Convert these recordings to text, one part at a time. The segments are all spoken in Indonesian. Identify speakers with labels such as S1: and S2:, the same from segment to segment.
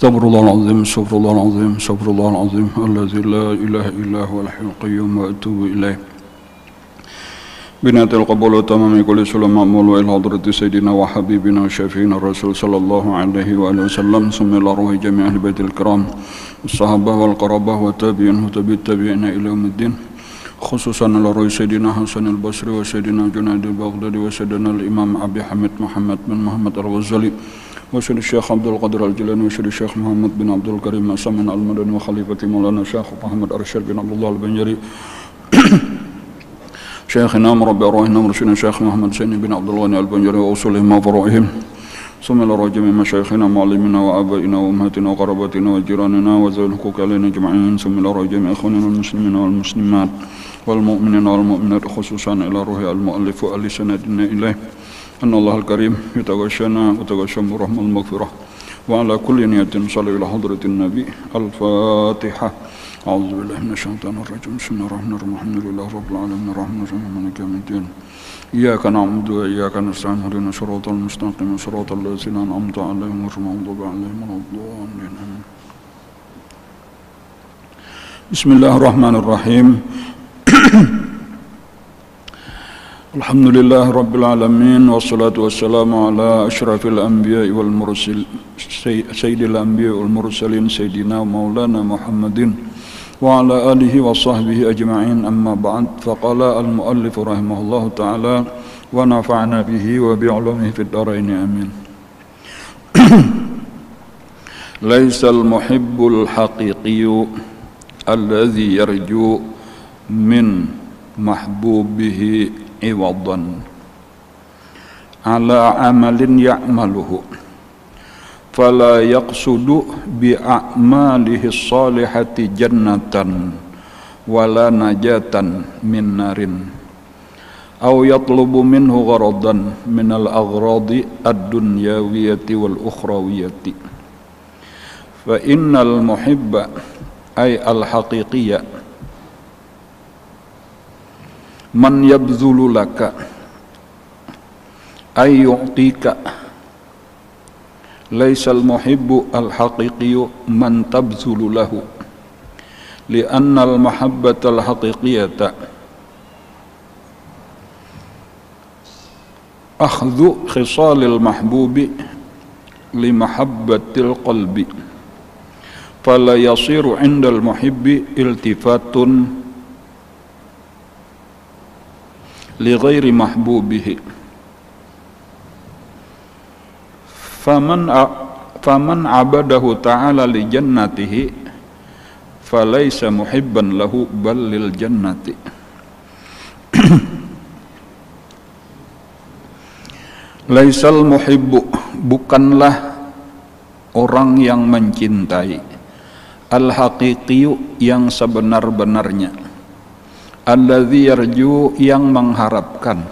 S1: Astaghfirullahaladzim, astaghfirullahaladzim, astaghfirullahaladzim, alladzi la ilaha illa huwal hayyul qayyum wa atubu ilaih. Binatil qabul wa tamami kulli sulam ma'mul wa ila hadrati sayyidina wa habibina syafi'ina rasul sallallahu alaihi wa alihi wasallam summa ila ruhi jami' ahli baitil kiram sahabah wal qarabah wa tabi'in wa tabi'ina ila yaumiddin, khususan ila ruhi sayyidina Hasan al-Basri wa sayyidina Junaid al-Baghdadi wa sayyidina al-Imam Abi Hamid Muhammad bin Muhammad al-Ghazali wa sayyidina Syekh Abdul Qadir al-Jilani wa sayyidina Syekh Muhammad bin Abdul Karim As-Samin al-Madani wa khalifati Maulana Syekh Muhammad Arsyad bin Abdullah al-Banjari Syekhina Murabbi Arwahina Mursyidina Syekh Muhammad Saini bin Abdul Ghani al-Banjari wa usulihim wa faru'ihim summa ila rajami masyayikhina mu'allimina wa abaina wa ummatina wa qarabatina wa jiranina wa zawil huquq alaina jema'in summa ila rajami ikhwanina al-muslimina wal muslimat wal mu'minina wal mu'minat khususan ila ruhi al-mu'allif wa ali sanadina ilaih anna Allah al-karim yataghashana wa taghashamu rahmal maghfirah wa ala kulli niyatin sallu ila hadratin nabi al-fatihah. أعوذ بالله من الشيطان الرجيم بسم الله الرحمن الرحيم الحمد لله رب العالمين الرحمن الرحيم مالك يوم الدين إياك نعبد وإياك نستعين اهدنا الصراط المستقيم صراط الذين أنعمت عليهم غير المغضوب عليهم ولا الضالين بسم الله الرحمن الرحيم الحمد لله رب العالمين والصلاة والسلام على أشرف الأنبياء والمرسلين سيد الأنبياء والمرسلين سيدنا مولانا محمد وعلى آله وصحبه أجمعين أما بعد فقال المؤلف رحمه الله تعالى ونفعنا به وبعلومه في الدارين آمين. ليس المحب الحقيقي الذي يرجو من محبوبه عوضا على عمل يعمله فلا يقصد بأعماله الصالحة جنة ولا نجاة من نار أو يطلب منه غرضا من الأغراض الدنيوية والأخروية فإن المحب أي الحقيقية من يبذل لك أي يعطيك ليس المحب الحقيقي من تبذل له لأن المحبة الحقيقية أخذ خصال المحبوب لمحبة القلب فلا يصير عند المحب التفات لغير محبوبه فمن عبده تعالى لجنته فليس محبا له بل للجنة. Laisal muhibbu, bukanlah orang yang mencintai, al-haqiqiyu, yang sebenar-benarnya, alladzi yarju, yang mengharapkan,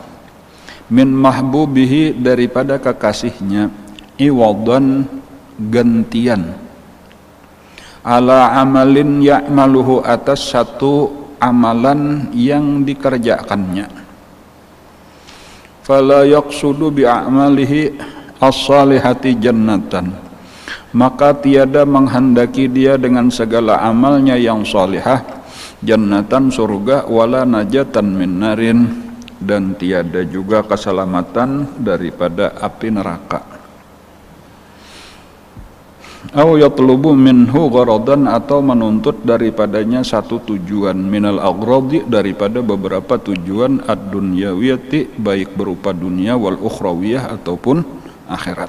S1: min mahbubihi, daripada kekasihnya, iwadan, gantian, ala amalin ya'maluhu, atas satu amalan yang dikerjakannya, fala yaqsudu bi'amalihi as-salihati jannatan, maka tiada menghendaki dia dengan segala amalnya yang salihah jannatan, surga, wala najatan min narin, dan tiada juga keselamatan daripada api neraka. Au yatlubu minhu gharadan, atau menuntut daripadanya satu tujuan, minal aghradi, daripada beberapa tujuan, ad-dunyawiyati, baik berupa dunia, wal ukhrawiyah, ataupun akhirat.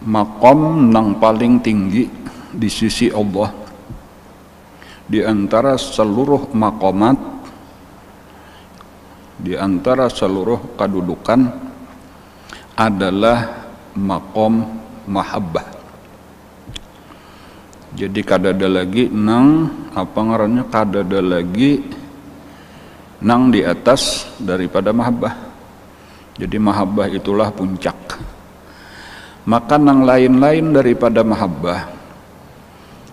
S1: Maqam nang paling tinggi di sisi Allah di antara seluruh maqamat, di antara seluruh kedudukan, adalah maqam mahabbah. Jadi kadada lagi nang apa ngarannya, kadada lagi nang di atas daripada mahabbah. Jadi mahabbah itulah puncak. Maka nang lain-lain daripada mahabbah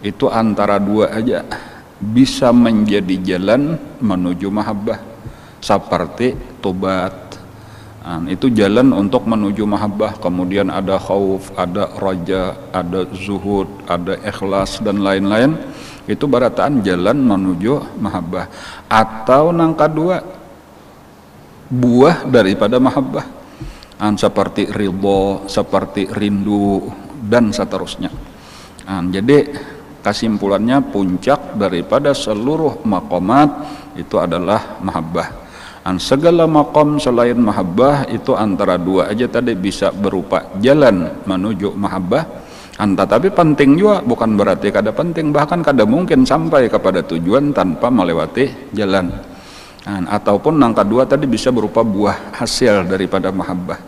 S1: itu antara dua aja bisa menjadi jalan menuju mahabbah, seperti tobat. Itu jalan untuk menuju mahabbah. Kemudian ada khauf, ada raja, ada zuhud, ada ikhlas dan lain-lain. Itu barataan jalan menuju mahabbah. Atau nang kedua, buah daripada mahabbah, seperti ridho, seperti rindu dan seterusnya. Jadi kesimpulannya puncak daripada seluruh maqamat itu adalah mahabbah. Segala maqam selain mahabbah itu antara dua aja tadi bisa berupa jalan menuju mahabbah. Tetapi penting juga, bukan berarti kada penting, bahkan kada mungkin sampai kepada tujuan tanpa melewati jalan. Ataupun yang kedua tadi bisa berupa buah hasil daripada mahabbah.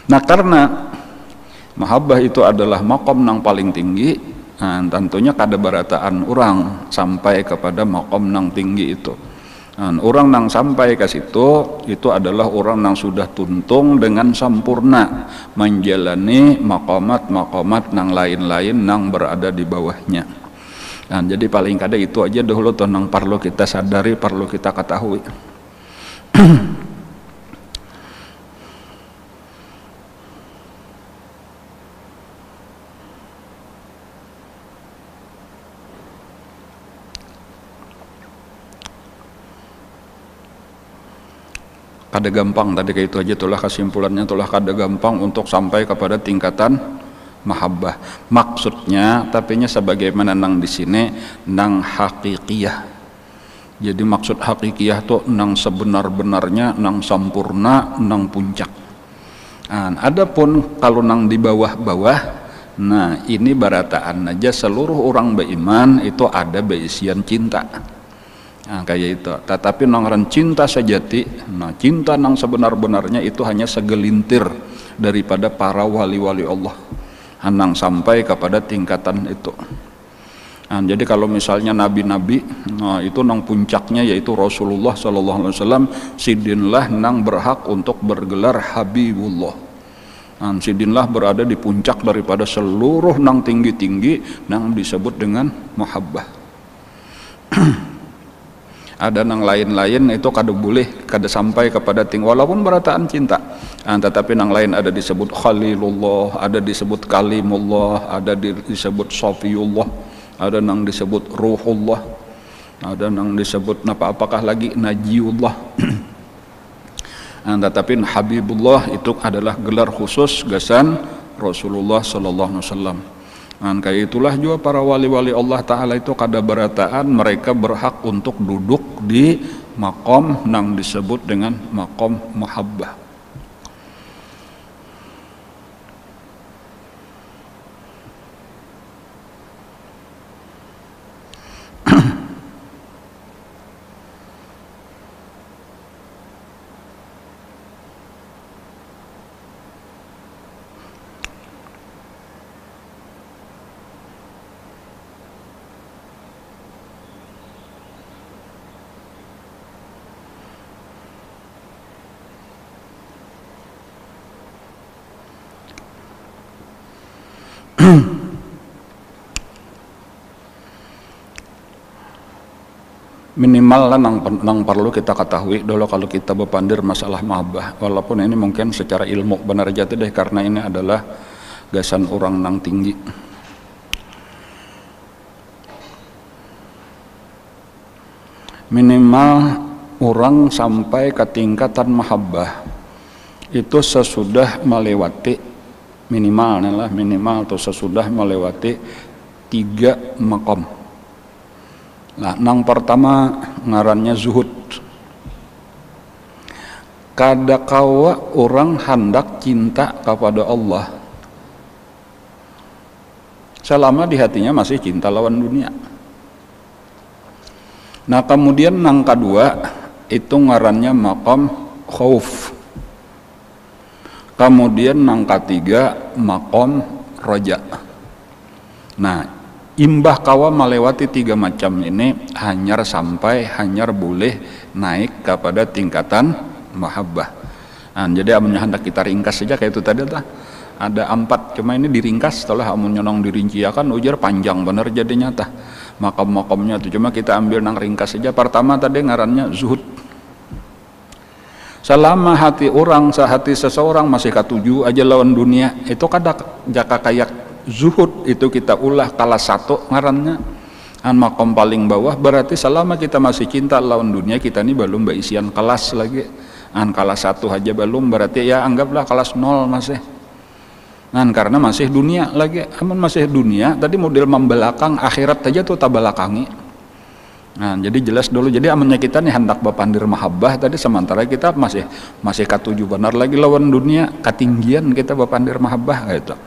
S1: Nah, karena mahabbah itu adalah maqam yang paling tinggi, tentunya kada barataan orang sampai kepada maqam yang tinggi itu. Orang yang sampai ke situ itu adalah orang yang sudah tuntung dengan sempurna menjalani maqamat-maqamat yang lain-lain yang berada di bawahnya. Jadi paling kada itu aja dahulu yang perlu kita sadari, perlu kita ketahui. Kada gampang tadi kayak itu aja, itulah kesimpulannya, itulah kada gampang untuk sampai kepada tingkatan mahabbah. Maksudnya tapinya sebagaimana nang di sini nang hakikiyah. Jadi maksud hakikiyah tuh nang sebenar-benarnya, nang sempurna, nang puncak. Adapun kalau nang di bawah-bawah, nah ini barataan aja seluruh orang beriman itu ada beisian cinta. Kayak itu. Tetapi nang cinta sejati, nah cinta nang sebenar-benarnya itu hanya segelintir daripada para wali-wali Allah, nang sampai kepada tingkatan itu. Jadi kalau misalnya nabi-nabi, nah itu nang puncaknya yaitu Rasulullah SAW, sidinlah nang berhak untuk bergelar Habibullah. Sidinlah berada di puncak daripada seluruh nang tinggi-tinggi nang disebut dengan mahabbah. Ada nang lain-lain itu kada boleh, kada sampai kepada walaupun berataan cinta. Tetapi nang lain ada disebut Khalilullah, ada disebut Kalimullah, ada disebut Safiyullah, ada nang disebut Ruhullah, ada nang disebut apakah lagi Najiullah. Tetapi Habibullah itu adalah gelar khusus gasan Rasulullah sallallahu alaihi wasallam. Kayak itulah juga para wali-wali Allah Ta'ala itu kada berataan mereka berhak untuk duduk di maqam yang disebut dengan maqam mahabbah. Minimal lah nang perlu kita ketahui dulu kalau kita berpandir masalah mahabbah, walaupun ini mungkin secara ilmu benar jatuh deh, karena ini adalah gasan orang nang tinggi. Minimal orang sampai ke tingkatan mahabbah itu sesudah melewati minimal atau sesudah melewati 3 maqam. Nah, nang pertama ngarannya zuhud. Kada kawa orang hendak cinta kepada Allah selama di hatinya masih cinta lawan dunia. Nah, kemudian nang kedua itu ngarannya maqam khauf. Kemudian nang ketiga maqam raja. Nah, imbah kawa melewati 3 macam ini hanyar boleh naik kepada tingkatan mahabbah. Jadi hendak kita ringkas saja kayak itu tadi ada 4, cuma ini diringkas setelah amun nyonong dirinciakan ujar panjang bener jadinya tah makam-makamnya tuh, cuma kita ambil nang ringkas saja. Pertama tadi ngarannya zuhud. Selama hati orang, sehati seseorang masih katuju aja lawan dunia, itu kada jaka kayak zuhud itu kita ulah kelas 1 ngarannya an makom paling bawah, berarti selama kita masih cinta lawan dunia, kita ini belum berisian kelas lagi. An kelas 1 aja belum, berarti ya anggaplah kelas 0 masih. Karena masih dunia lagi, amun masih dunia tadi model membelakang, akhirat aja tuh tak belakangi. Jadi jelas dulu, jadi amunnya kita nih hendak bapandir mahabbah tadi, sementara kita masih katuju benar lagi lawan dunia, ketinggian kita bapandir mahabbah gitu.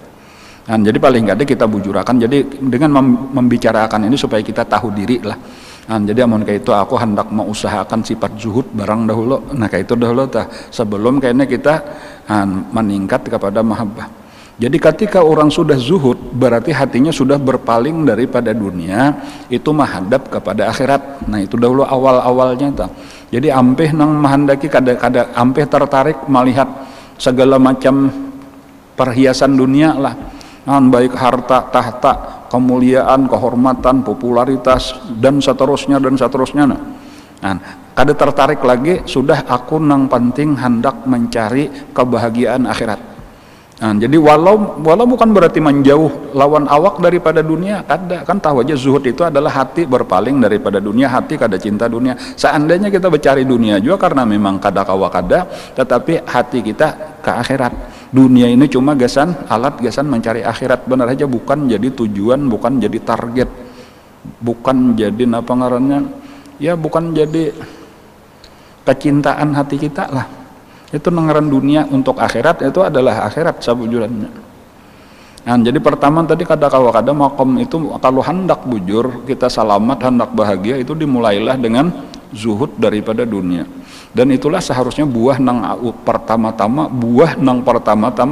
S1: Jadi paling nggak ada kita bujurakan, jadi dengan membicarakan ini supaya kita tahu diri lah. Jadi amun kayak itu aku hendak mengusahakan sifat zuhud barang dahulu. Kayak itu dahulu tah sebelum kayaknya kita meningkat kepada mahabbah. Jadi ketika orang sudah zuhud, berarti hatinya sudah berpaling daripada dunia, itu menghadap kepada akhirat. Itu dahulu awal-awalnya tah. Jadi ampeh nang mahandaki kada ampeh tertarik melihat segala macam perhiasan dunia lah. Baik harta, tahta, kemuliaan, kehormatan, popularitas dan seterusnya. Kada tertarik lagi, sudah aku nang penting hendak mencari kebahagiaan akhirat. Jadi walau bukan berarti menjauh lawan awak daripada dunia, kada, kan tahu aja zuhud itu adalah hati berpaling daripada dunia, hati kada cinta dunia. Seandainya kita mencari dunia juga karena memang kada kawa kada, tetapi hati kita ke akhirat. Dunia ini cuma alat gasan mencari akhirat, benar aja, bukan jadi tujuan, bukan jadi target, bukan jadi apa ngarannya, ya bukan jadi kecintaan hati kita lah. Itu nengaran dunia untuk akhirat, itu adalah akhirat sabujurannya. Jadi pertama tadi kada makom itu kalau hendak bujur, kita selamat, hendak bahagia, itu dimulailah dengan zuhud daripada dunia. Dan itulah seharusnya buah nang pertama-tama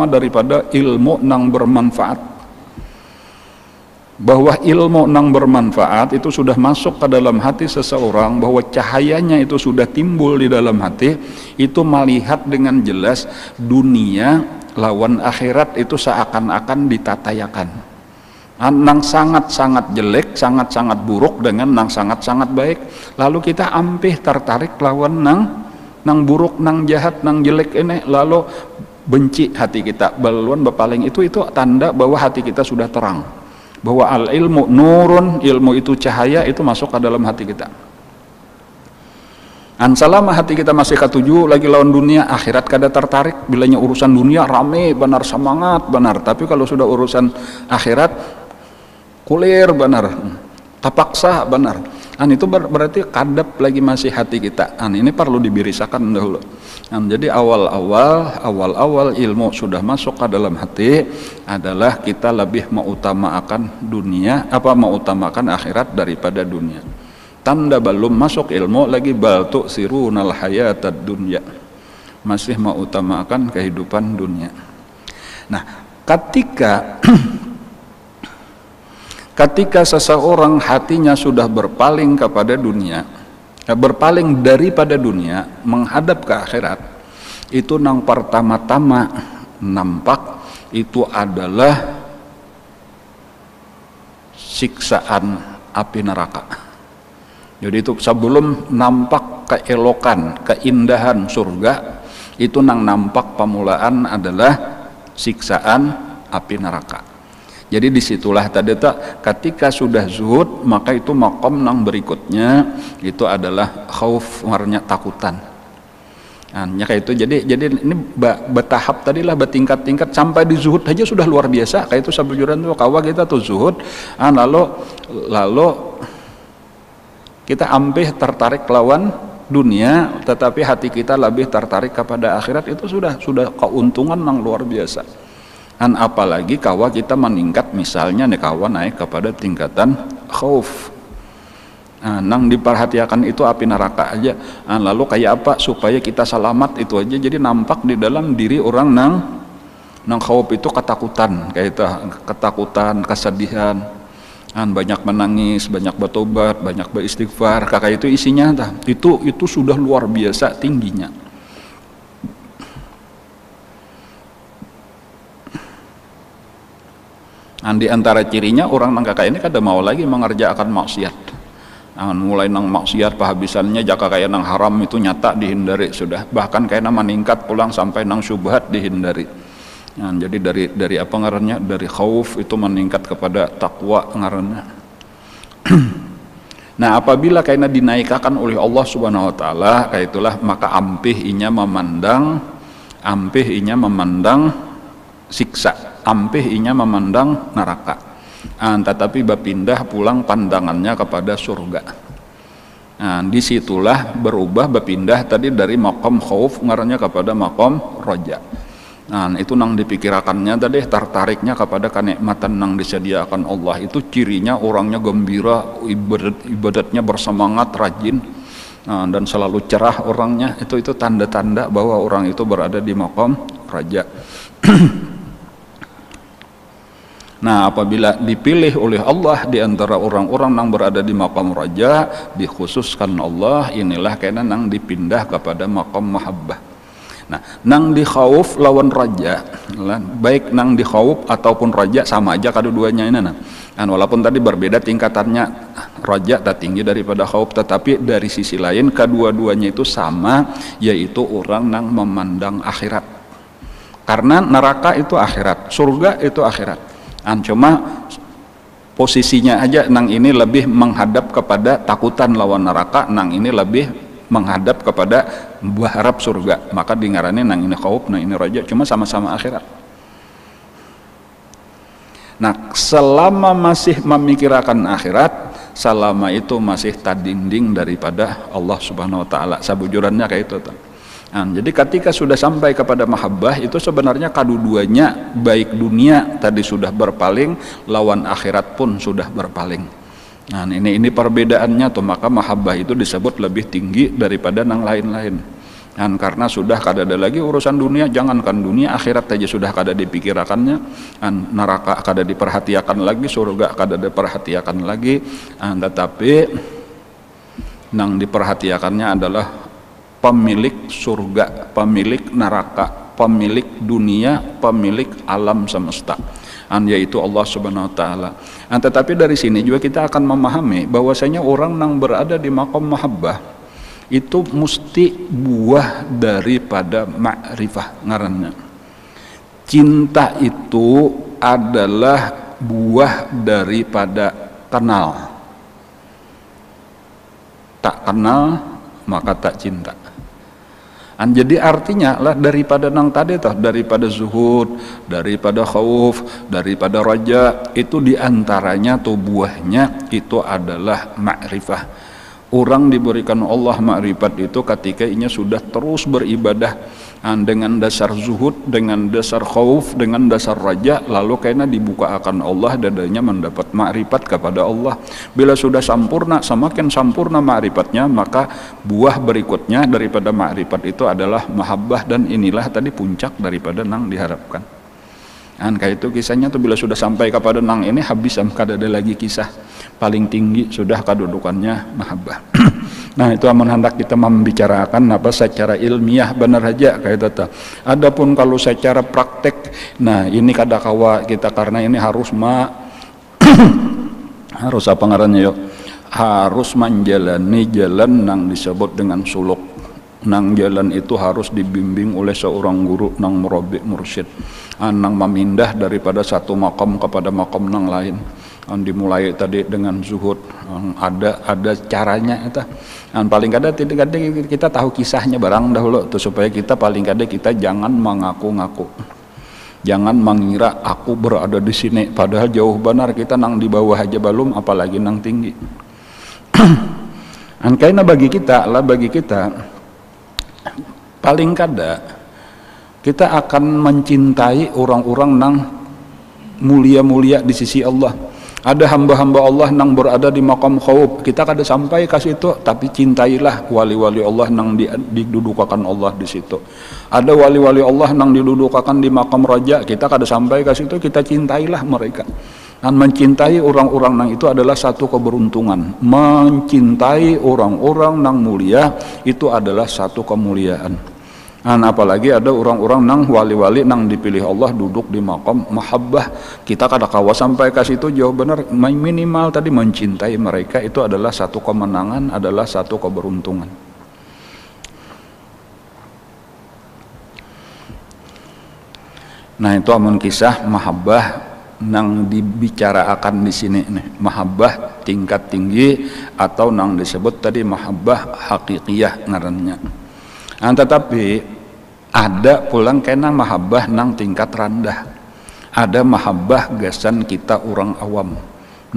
S1: daripada ilmu nang bermanfaat. Bahwa ilmu nang bermanfaat itu sudah masuk ke dalam hati seseorang, bahwa cahayanya itu sudah timbul di dalam hati, itu melihat dengan jelas dunia lawan akhirat itu seakan-akan ditatayakan. Nang sangat-sangat jelek, sangat-sangat buruk dengan nang sangat-sangat baik, lalu kita ampih tertarik lawan nang buruk, nang jahat, nang jelek ini, lalu benci hati kita baluan bepaling. Itu tanda bahwa hati kita sudah terang, bahwa al ilmu nurun, ilmu itu cahaya, itu masuk ke dalam hati kita. Selama hati kita masih katuju lagi lawan dunia, akhirat kada tertarik. Bilanya urusan dunia rame benar, semangat benar, tapi kalau sudah urusan akhirat kulir benar, tapaksa benar. Itu berarti kadap lagi masih hati kita. Ini perlu dibirisakan dahulu. Jadi awal-awal ilmu sudah masuk ke dalam hati adalah kita lebih mengutamakan dunia, mengutamakan akhirat daripada dunia. Tanda belum masuk ilmu lagi, bal tu'sirunal hayatad dunya, masih mengutamakan kehidupan dunia. Ketika seseorang hatinya sudah berpaling kepada dunia, berpaling daripada dunia menghadap ke akhirat, itu nang pertama-tama nampak itu adalah siksaan api neraka. Jadi itu sebelum nampak keelokan, keindahan surga, itu nang nampak pemulaan adalah siksaan api neraka. Jadi disitulah tadi ketika sudah zuhud, maka itu makom nang berikutnya itu adalah khauf, warna takutan. Kayak itu. Jadi ini bertahap tadilah, bertingkat-tingkat sampai di zuhud aja sudah luar biasa. Kayak itu sabujuran tuh kawa kita tuh zuhud, lalu kita ampih tertarik lawan dunia, tetapi hati kita lebih tertarik kepada akhirat, itu sudah keuntungan yang luar biasa. Apalagi kawa kita meningkat, misalnya kawa naik kepada tingkatan khauf, nang diperhatikan itu api neraka aja, lalu kayak apa supaya kita selamat, itu aja jadi nampak di dalam diri orang nang khauf itu ketakutan, kayak itu ketakutan, kesedihan, banyak menangis, banyak bertobat, banyak beristighfar, kakak itu isinya itu sudah luar biasa tingginya. Di antara cirinya orang nang kakak ini kada mau lagi mengerjakan maksiat. Mulai nang maksiat pahabisannya jaka kaya nang haram itu nyata dihindari sudah, bahkan kayaknya meningkat pulang sampai nang syubhat dihindari. Jadi dari apa ngarannya, dari khauf itu meningkat kepada takwa ngarannya. Nah, apabila kayaknya dinaikkan oleh Allah Subhanahu wa taala, kayak itulah maka ampih inya memandang siksa, ampih inya memandang neraka. Tetapi berpindah pulang pandangannya kepada surga. Disitulah berubah berpindah tadi dari maqam khauf ngarannya kepada maqam roja. Itu nang dipikirakannya tadi tertariknya kepada kenikmatan nang disediakan Allah, itu cirinya orangnya gembira, ibadatnya bersemangat, rajin, dan selalu cerah orangnya. Itu tanda-tanda bahwa orang itu berada di maqam raja. Nah, apabila dipilih oleh Allah di antara orang-orang yang berada di maqam raja, dikhususkan Allah, inilah kena nang dipindah kepada maqam mahabbah. Nah, nang di khauf lawan raja, baik nang di khauf ataupun raja sama aja kedua-duanya ini. Walaupun tadi berbeda tingkatannya, raja tak tinggi daripada khauf, tetapi dari sisi lain kedua-duanya itu sama, yaitu orang nang memandang akhirat. Karena neraka itu akhirat, surga itu akhirat. Cuma posisinya aja nang ini lebih menghadap kepada takutan lawan neraka, nang ini lebih menghadap kepada berharap surga, maka dingarani nang ini khauf, nang ini raja, cuma sama-sama akhirat. Nah, selama masih memikirkan akhirat, selama itu masih tadinding daripada Allah Subhanahu wa taala. Sabujurannya kayak itu. Jadi ketika sudah sampai kepada mahabbah, itu sebenarnya kedua-duanya baik dunia tadi sudah berpaling, lawan akhirat pun sudah berpaling. Nah, ini perbedaannya tuh, maka mahabbah itu disebut lebih tinggi daripada yang lain-lain. Karena sudah kada ada lagi urusan dunia, jangankan dunia, akhirat aja sudah kada dipikirkannya, neraka kada diperhatikan lagi, surga kada diperhatikan lagi, tetapi yang diperhatikannya adalah pemilik surga, pemilik neraka, pemilik dunia, pemilik alam semesta, yaitu Allah Subhanahu wa taala. Tetapi dari sini juga kita akan memahami bahwasanya orang yang berada di maqam mahabbah itu mesti buah daripada ma'rifah ngarannya. Cinta itu adalah buah daripada kenal. Tak kenal maka tak cinta. Jadi artinya lah daripada nang tadi toh, daripada zuhud, daripada khauf, daripada raja, itu diantaranya tuh buahnya itu adalah ma'rifah. Orang diberikan Allah ma'rifat itu ketika inya sudah terus beribadah dengan dasar zuhud, dengan dasar khauf, dengan dasar raja, lalu karena dibuka akan Allah dadanya mendapat ma'rifat kepada Allah. Bila sudah sempurna, semakin sempurna ma'rifatnya, maka buah berikutnya daripada ma'rifat itu adalah mahabbah, dan inilah tadi puncak daripada nang diharapkan. Kayak itu kisahnya tuh, bila sudah sampai kepada nang ini habis, kada ada lagi kisah. Paling tinggi sudah kedudukannya mahabbah. Nah, itu amun hendak kita membicarakan apa secara ilmiah benar aja kayak itu. Adapun kalau secara praktek, nah ini kada kawa kita, karena ini harus harus apa ngarannya yuk, harus menjalani jalan nang disebut dengan suluk. Nang jalan itu harus dibimbing oleh seorang guru, nang murabbi mursyid, nang memindah daripada satu makam kepada makam nang lain. Dimulai tadi dengan zuhud, ada caranya itu. Paling kada kita tahu kisahnya barang dahulu tuh, supaya kita paling kada kita jangan mengaku-ngaku, jangan mengira aku berada di sini padahal jauh benar kita nang di bawah aja belum, apalagi nang tinggi. Karena bagi kita paling kada kita akan mencintai orang-orang nang mulia-mulia di sisi Allah. Ada hamba-hamba Allah nang berada di maqam khauf, kita kada sampai ke situ, tapi cintailah wali-wali Allah nang didudukakan Allah di situ. Ada wali-wali Allah nang didudukakan di maqam raja, kita kada sampai ke situ, kita cintailah mereka. Dan mencintai orang-orang nang itu adalah satu keberuntungan. Mencintai orang-orang nang mulia itu adalah satu kemuliaan. Apalagi ada orang-orang nang wali-wali nang dipilih Allah duduk di maqam mahabbah. Kita kada kawa sampai ke situ, jauh benar. Minimal tadi mencintai mereka itu adalah satu kemenangan, adalah satu keberuntungan. Nah, itu amun kisah mahabbah nang dibicarakan di sini nih, mahabbah tingkat tinggi atau nang disebut tadi mahabbah hakikiyah ngarannya. Tetapi ada pulang kena mahabbah nang tingkat rendah, ada mahabbah gasan kita orang awam.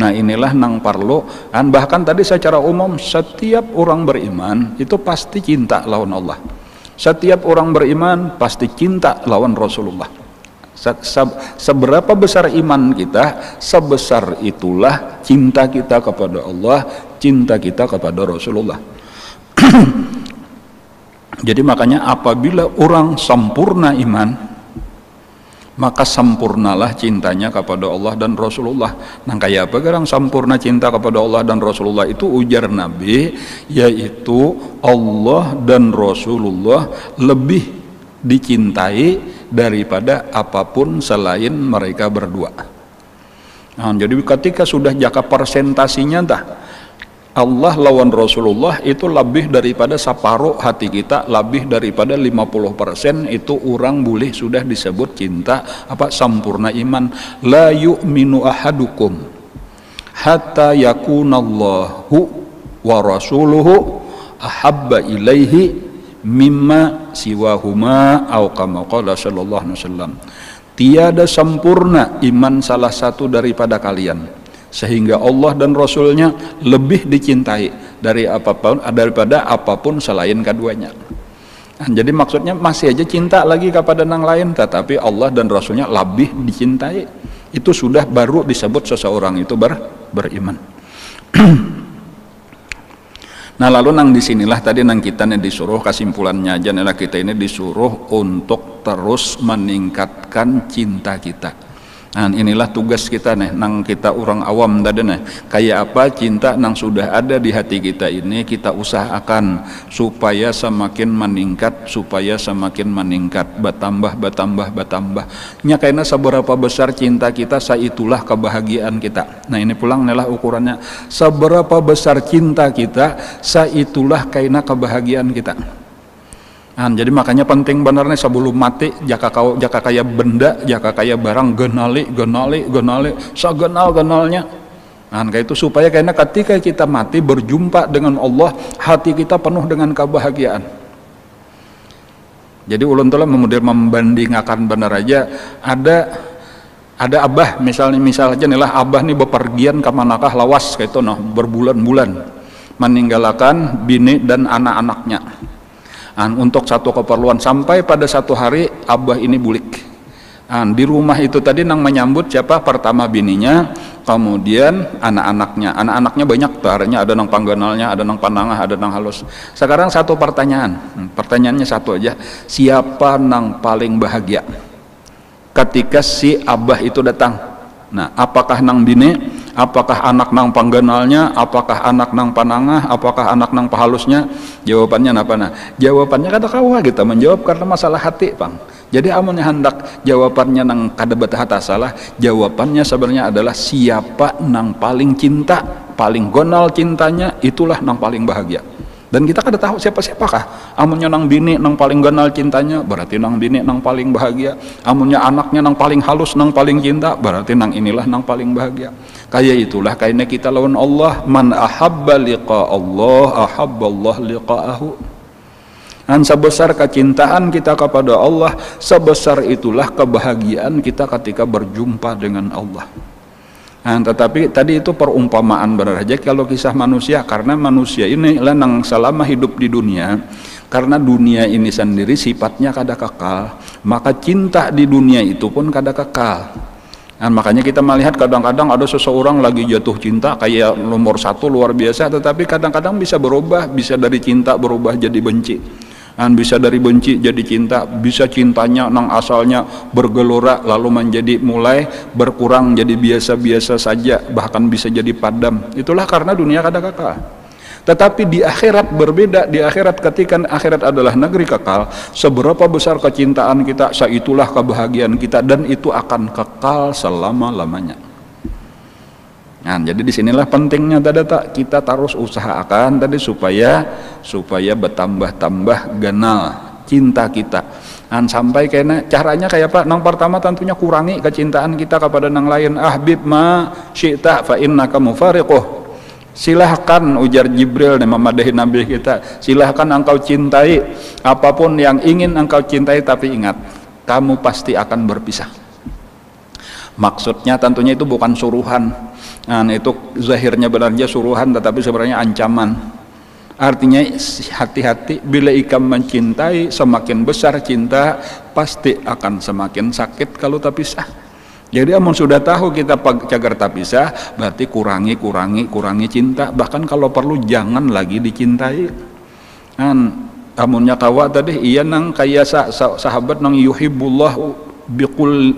S1: Nah, inilah nang perlu, bahkan tadi secara umum setiap orang beriman itu pasti cinta lawan Allah, setiap orang beriman pasti cinta lawan Rasulullah. Seberapa besar iman kita, sebesar itulah cinta kita kepada Allah, cinta kita kepada Rasulullah. Jadi makanya apabila orang sempurna iman, maka sempurnalah cintanya kepada Allah dan Rasulullah. Nah, kayak apa orang sempurna cinta kepada Allah dan Rasulullah itu ujar Nabi, yaitu Allah dan Rasulullah lebih dicintai daripada apapun selain mereka berdua. Nah, jadi ketika sudah jaka persentasinya dah Allah lawan Rasulullah itu lebih daripada separuh hati kita, lebih daripada 50% itu orang boleh sudah disebut cinta sempurna iman. La yu'minu ahadukum hatta yakunallahu wa rasuluhu ahabba ilaihi mimma siwahuma au kama qala sallallahu alaihi wasallam. Tiada sempurna iman salah satu daripada kalian sehingga Allah dan Rasulnya lebih dicintai daripada apapun selain keduanya. Nah, jadi maksudnya masih aja cinta lagi kepada yang lain, tetapi Allah dan Rasulnya lebih dicintai. Itu sudah baru disebut seseorang itu beriman. Nah, lalu nang disinilah tadi nang kita nih disuruh, kesimpulannya aja nih kita ini disuruh untuk terus meningkatkan cinta kita. Nah, inilah tugas kita nih, nang kita orang awam tadi nih, kayak apa cinta nang sudah ada di hati kita ini kita usahakan supaya semakin meningkat, bertambah. Nya karena seberapa besar cinta kita, saitulah kebahagiaan kita. Nah, ini pulang inilah ukurannya, seberapa besar cinta kita, saitulah karena kebahagiaan kita. Nah, jadi makanya penting benar nih sebelum mati jaka kaya benda, jaka kaya barang genali sagenal-genalnya. Nah, kayak itu supaya karena ketika kita mati berjumpa dengan Allah, hati kita penuh dengan kebahagiaan. Jadi ulun tuh membandingkan benar aja, ada abah misalnya aja nih lah, abah nih bepergian ke manakah lawas kayak itu noh berbulan-bulan meninggalkan bini dan anak-anaknya. Untuk satu keperluan, sampai pada satu hari abah ini bulik. Di rumah itu tadi nang menyambut siapa? Pertama bininya, kemudian anak-anaknya banyak tuh, ada nang pangganalnya, ada nang panangah, ada nang halus. Sekarang satu pertanyaannya satu aja, siapa nang paling bahagia ketika si abah itu datang? Nah, apakah nang bini, apakah anak nang pangganalnya, apakah anak nang panangah, apakah anak nang pahalusnya? Jawabannya apa? Nah, jawabannya kata kawa kita menjawab karena masalah hati, Bang. Jadi amunnya hendak jawabannya nang kada betah salah, jawabannya sebenarnya adalah siapa nang paling cinta, paling gonal cintanya, itulah nang paling bahagia. Dan kita kada tahu siapa-siapakah. Amunnya nang bini nang paling genal cintanya, berarti nang bini nang paling bahagia. Amunnya anaknya nang paling halus, nang paling cinta, berarti nang inilah nang paling bahagia. Kayak itulah kayaknya kita lawan Allah, man ahabba liqa Allah ahabballah liqa'ahu. Dan sebesar kecintaan kita kepada Allah, sebesar itulah kebahagiaan kita ketika berjumpa dengan Allah. Nah, tetapi tadi itu perumpamaan benar aja kalau kisah manusia, karena manusia ini nang selama hidup di dunia, karena dunia ini sendiri sifatnya kada kekal, maka cinta di dunia itu pun kada kekal. Nah, makanya kita melihat kadang-kadang ada seseorang lagi jatuh cinta kayak nomor satu luar biasa, tetapi kadang-kadang bisa berubah, bisa dari cinta berubah jadi benci. Bisa dari benci jadi cinta, bisa cintanya nang asalnya bergelora lalu menjadi mulai berkurang jadi biasa-biasa saja, bahkan bisa jadi padam. Itulah karena dunia kada kekal. Tetapi di akhirat berbeda. Di akhirat, ketika akhirat adalah negeri kekal, seberapa besar kecintaan kita, saitulah kebahagiaan kita, dan itu akan kekal selama-lamanya. Nah, jadi disinilah pentingnya kita terus usahakan tadi supaya bertambah-tambah ganal cinta kita. Dan sampai kena caranya kayak apa? Nang pertama tentunya kurangi kecintaan kita kepada nang lain. Ahbib ma syi'ta fa innaka mufariquh. Silahkan, ujar Jibril memadahi Nabi kita, silahkan engkau cintai apapun yang ingin engkau cintai, tapi ingat, kamu pasti akan berpisah. Maksudnya tentunya itu bukan suruhan. Nah, itu zahirnya benarnya suruhan, tetapi sebenarnya ancaman. Artinya hati-hati, bila ikam mencintai, semakin besar cinta, pasti akan semakin sakit kalau tak pisah. Jadi amun sudah tahu kita cagar tak pisah, berarti kurangi cinta. Bahkan kalau perlu jangan lagi dicintai. Kan amunnya kawa tadi iya nang kaya sahabat nang yuhibbullah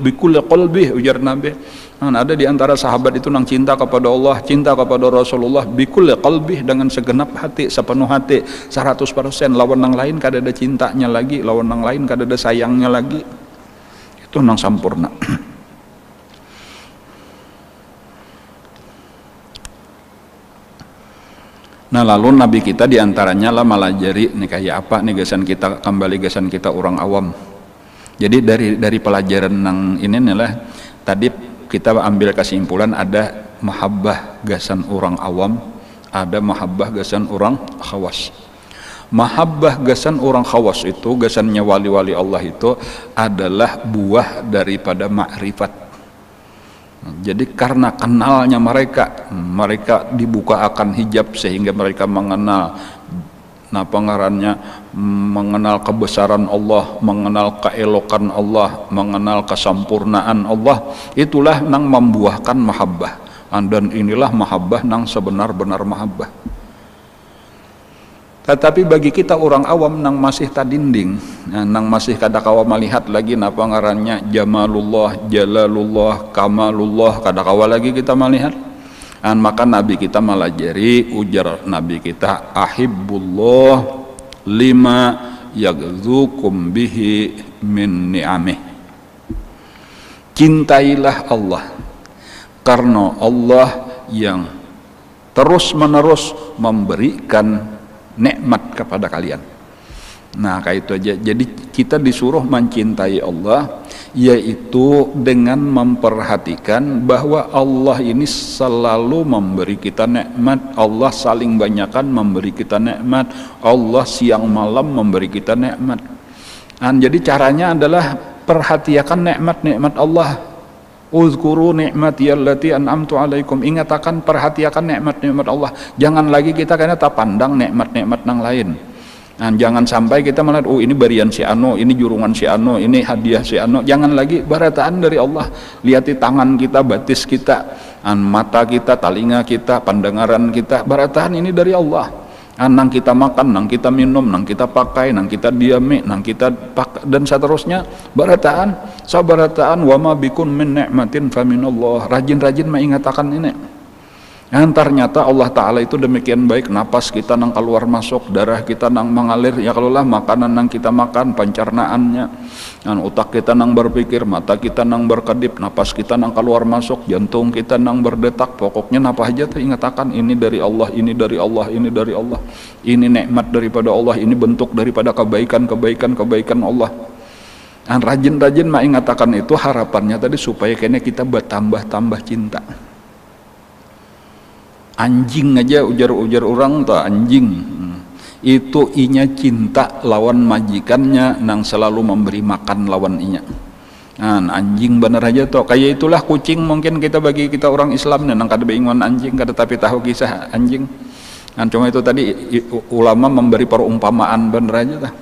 S1: bikulli qalbi, ujar Nabi. Ada di antara sahabat itu nang cinta kepada Allah, cinta kepada Rasulullah bikulli qalbi, dengan segenap hati, sepenuh hati, 100%. Lawan nang lain kada ada cintanya lagi, lawan nang lain kada ada sayangnya lagi. Itu nang sampurna. Nah, lalu Nabi kita diantaranya lah malajari nih kayak apa nih gasan kita orang awam. Jadi dari pelajaran nang ini nih lah, tadi kita ambil kesimpulan ada mahabbah gasan orang awam, ada mahabbah gasan orang khawas. Mahabbah gasan orang khawas itu, gasannya wali-wali Allah itu adalah buah daripada makrifat. Jadi karena kenalnya mereka dibuka akan hijab sehingga mereka mengenal mengenal kebesaran Allah, mengenal keelokan Allah, mengenal kesempurnaan Allah. Itulah nang membuahkan mahabbah. Dan inilah mahabbah nang sebenar-benar mahabbah. Tetapi bagi kita orang awam nang masih tadinding, nang masih kadakawa melihat lagi napa ngarannya jamalullah, jalalullah, kamalullah, kadakawa lagi kita melihat. Maka Nabi kita malajari, ujar Nabi kita, ahibbullah lima yaghzukum bihi min ni'amih. Cintailah Allah karena Allah yang terus-menerus memberikan nikmat kepada kalian. Nah, kayak itu aja. Jadi kita disuruh mencintai Allah, yaitu dengan memperhatikan bahwa Allah ini selalu memberi kita nikmat. Allah saling banyakkan memberi kita nikmat. Allah siang malam memberi kita nikmat. Jadi caranya adalah perhatikan nikmat-nikmat Allah. Uzkuru ni'mati allati an'amtu alaikum. Ingatkan, perhatikan nikmat-nikmat Allah. Jangan lagi kita kena tak pandang nikmat-nikmat nang lain. Jangan sampai kita melihat, oh ini barian si Ano, ini jurungan si Ano, ini hadiah si Ano. Jangan lagi, barataan dari Allah. Lihati tangan kita, batis kita, mata kita, telinga kita, pandangaran kita, barataan ini dari Allah. Nang kita makan, nang kita minum, nang kita pakai, nang kita diami, nang kita pakai, dan seterusnya. Barataan, sabarataan, wa ma bikum min ni'matin faminallah. Rajin-rajin mengingatkan ini. Ternyata Allah Ta'ala itu demikian baik. Napas kita nang keluar masuk, darah kita nang mengalir, ya kalau lah makanan nang kita makan, pencernaannya, otak kita nang berpikir, mata kita nang berkedip, napas kita nang keluar masuk, jantung kita nang berdetak. Pokoknya napa aja tuh ingatkan, ini dari Allah, ini dari Allah, ini dari Allah, ini nikmat daripada Allah, ini bentuk daripada kebaikan Allah. Rajin-rajin mengingatkan itu, harapannya tadi supaya kayaknya kita bertambah-tambah cinta. Anjing aja ujar orang tuh, anjing itu inya cinta lawan majikannya nang selalu memberi makan lawan inya. Anjing bener aja tuh. Kayak itulah kucing mungkin bagi kita orang Islam nang kada beinguan anjing, kada tapi tahu kisah anjing. Cuma itu tadi ulama memberi perumpamaan bener aja tuh.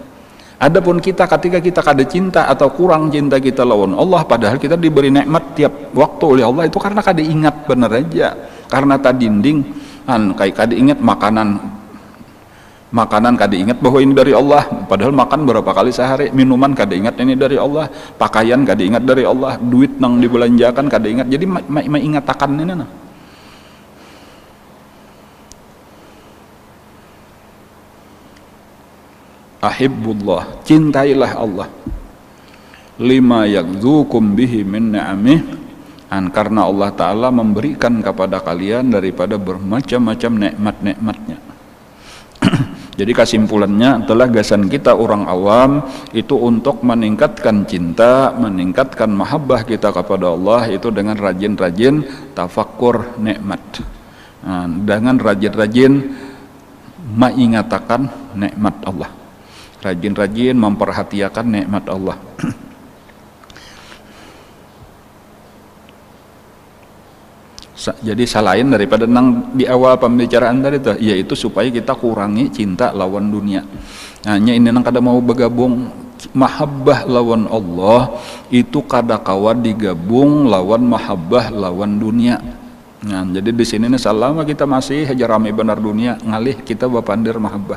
S1: Adapun kita ketika kita kada cinta atau kurang cinta kita lawan Allah, padahal kita diberi nikmat tiap waktu oleh Allah, itu karena kada ingat bener aja. Karena tadinding kayak kada ingat makanan kada ingat bahwa ini dari Allah, padahal makan berapa kali sehari, minuman kada ingat ini dari Allah, pakaian kada ingat dari Allah, duit nang dibelanjakan kada ingat. Jadi ingatakan ini nah. ahibbullah, cintailah Allah, lima yagzukum bihi min ni'amih, karena Allah Ta'ala memberikan kepada kalian daripada bermacam-macam nikmat-nikmatnya. Jadi kesimpulannya adalah gasan kita orang awam itu untuk meningkatkan cinta, meningkatkan mahabbah kita kepada Allah itu dengan rajin-rajin tafakkur nikmat, dengan rajin-rajin mengingatakan nikmat Allah, rajin-rajin memperhatikan nikmat Allah. Jadi selain daripada nang di awal pembicaraan tadi itu, yaitu supaya kita kurangi cinta lawan dunia. Hanya ini nang kada mau bergabung mahabbah lawan Allah itu kada kawa digabung lawan mahabbah lawan dunia. Nah, jadi di sini nih selama kita masih hajarami benar dunia, ngalih kita bapandir mahabbah.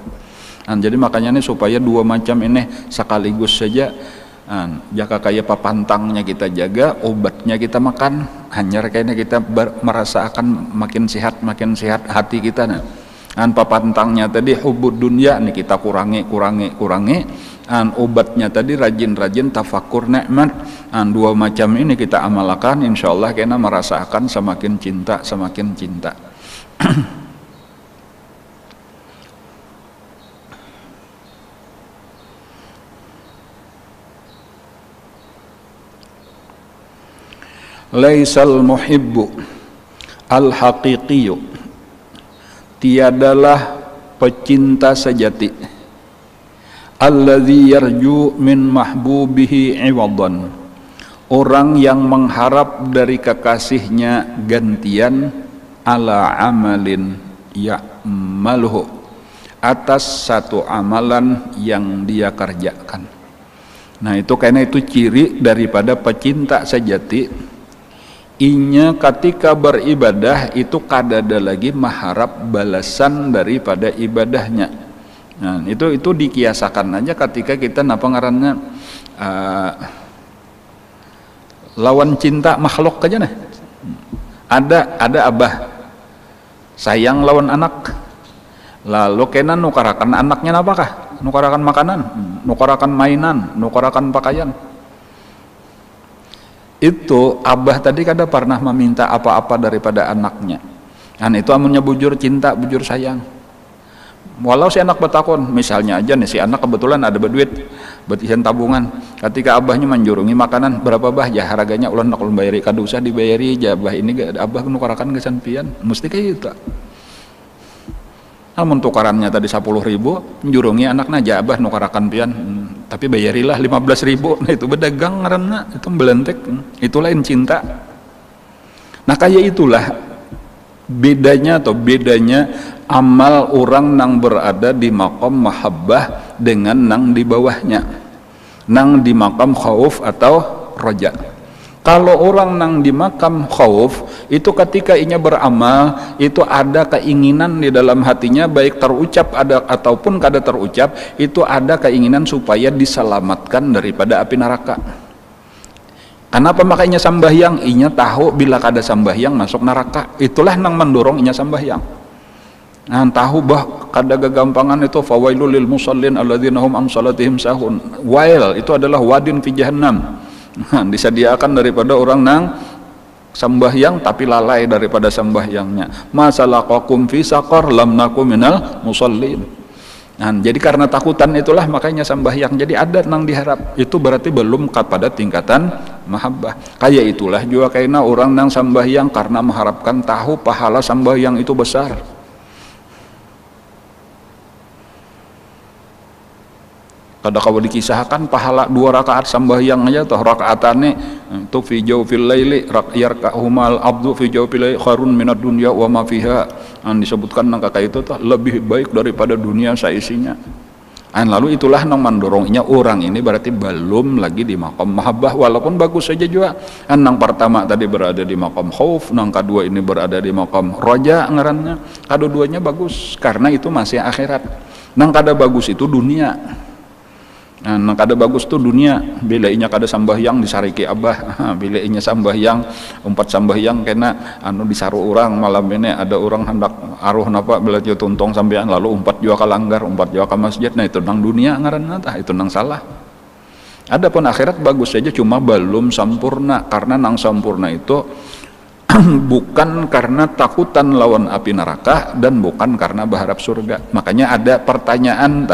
S1: Nah, jadi makanya nih supaya dua macam ini sekaligus saja. Jaka kayak papantangnya kita jaga, obatnya kita makan, hanyar kayaknya kita merasa akan makin sehat hati kita. Papantangnya tadi hubud dunia nih kita kurangi. Obatnya tadi rajin-rajin tafakur nikmat. Dua macam ini kita amalkan, insya Allah kayaknya merasakan semakin cinta. Laisal muhibbu al-haqiqiyyu, tiadalah pecinta sejati, alladzi yarju min mahbubihi iwadan, orang yang mengharap dari kekasihnya gantian, ala amalin ya'maluhu, atas satu amalan yang dia kerjakan. Nah itu karena itu ciri daripada pecinta sejati. Inya ketika beribadah itu kadada lagi mengharap balasan daripada ibadahnya. Nah, itu dikiasakan aja ketika kita napa ngarannya lawan cinta makhluk aja nah. Ada abah sayang lawan anak. Lalu kena nukarakan anaknya napakah? Nukarakan makanan, nukarakan mainan, nukarakan pakaian. Itu abah tadi kada pernah meminta apa-apa daripada anaknya. Dan itu amunnya bujur cinta, bujur sayang. Walau si anak betakon, misalnya aja nih si anak kebetulan ada berduit, betihan tabungan. Ketika abahnya menjurungi makanan, berapa bah ya harganya ulan nak ulun bayari, kada usah dibayari aja abah ini abah nukarakan gesan pian, mesti kayak gitu. Namun tukarannya tadi 10.000, menjurungi anaknya aja abah nukarakan pian, tapi bayarilah 15.000. Nah itu berdagang karena itu belentek, itu lain cinta. Nah kayak itulah bedanya amal orang nang berada di maqam mahabbah dengan nang di bawahnya, nang di maqam khauf atau roja. Kalau orang nang di makam khauf itu ketika inya beramal itu ada keinginan di dalam hatinya, baik terucap ada ataupun kada terucap, itu ada keinginan supaya diselamatkan daripada api neraka. Kenapa makanya sambahyang? Inya tahu bila kada sambahyang masuk neraka. Itulah nang mendorong inya sambahyang. Nah, tahu bah kada gagampangan itu fawailul lil musallin alladzina hum an salatihim sahun. Wail itu adalah wadin fi jahannam. Disediakan daripada orang nang sambahyang tapi lalai daripada sambahyangnya. Masalaqakum fi saqar lam nakum minal musallin. Nah, jadi karena takutan itulah makanya sambahyang. Jadi ada nang diharap. Itu berarti belum kepada tingkatan mahabbah. Kayak itulah juga kayaknya orang nang sambahyang karena mengharapkan tahu pahala sambahyang itu besar. Kada kawa dikisahkan pahala 2 rakaat sambahyang aja toh rakaatannya itu fi jawfil laili yarka'umal abdu fi jawfil laili kharun minad dunya wa ma fiha. Disebutkan nang kakak itu toh lebih baik daripada dunia saisinya. Lalu itulah nang mendorongnya orang ini berarti belum lagi di maqam mahabbah, walaupun bagus saja juga. Nang pertama tadi berada di maqam khauf, nang kedua ini berada di maqam roja ngarannya. Kedua-duanya bagus karena itu masih akhirat. Nang kada bagus itu dunia. Nah, kada bagus tuh dunia bila inya kada sambahyang disariki abah, bila inya sambahyang umpat sambahyang kena disaru orang malam ini ada orang hendak aruh napa bila dia tuntong sambahyang lalu umpat jua kalanggar, umpat jua ke masjid. Nah itu nang dunia ngaranna tah, itu nang salah. Adapun akhirat bagus saja, cuma belum sempurna, karena nang sempurna itu bukan karena takutan lawan api neraka dan bukan karena berharap surga. Makanya ada pertanyaan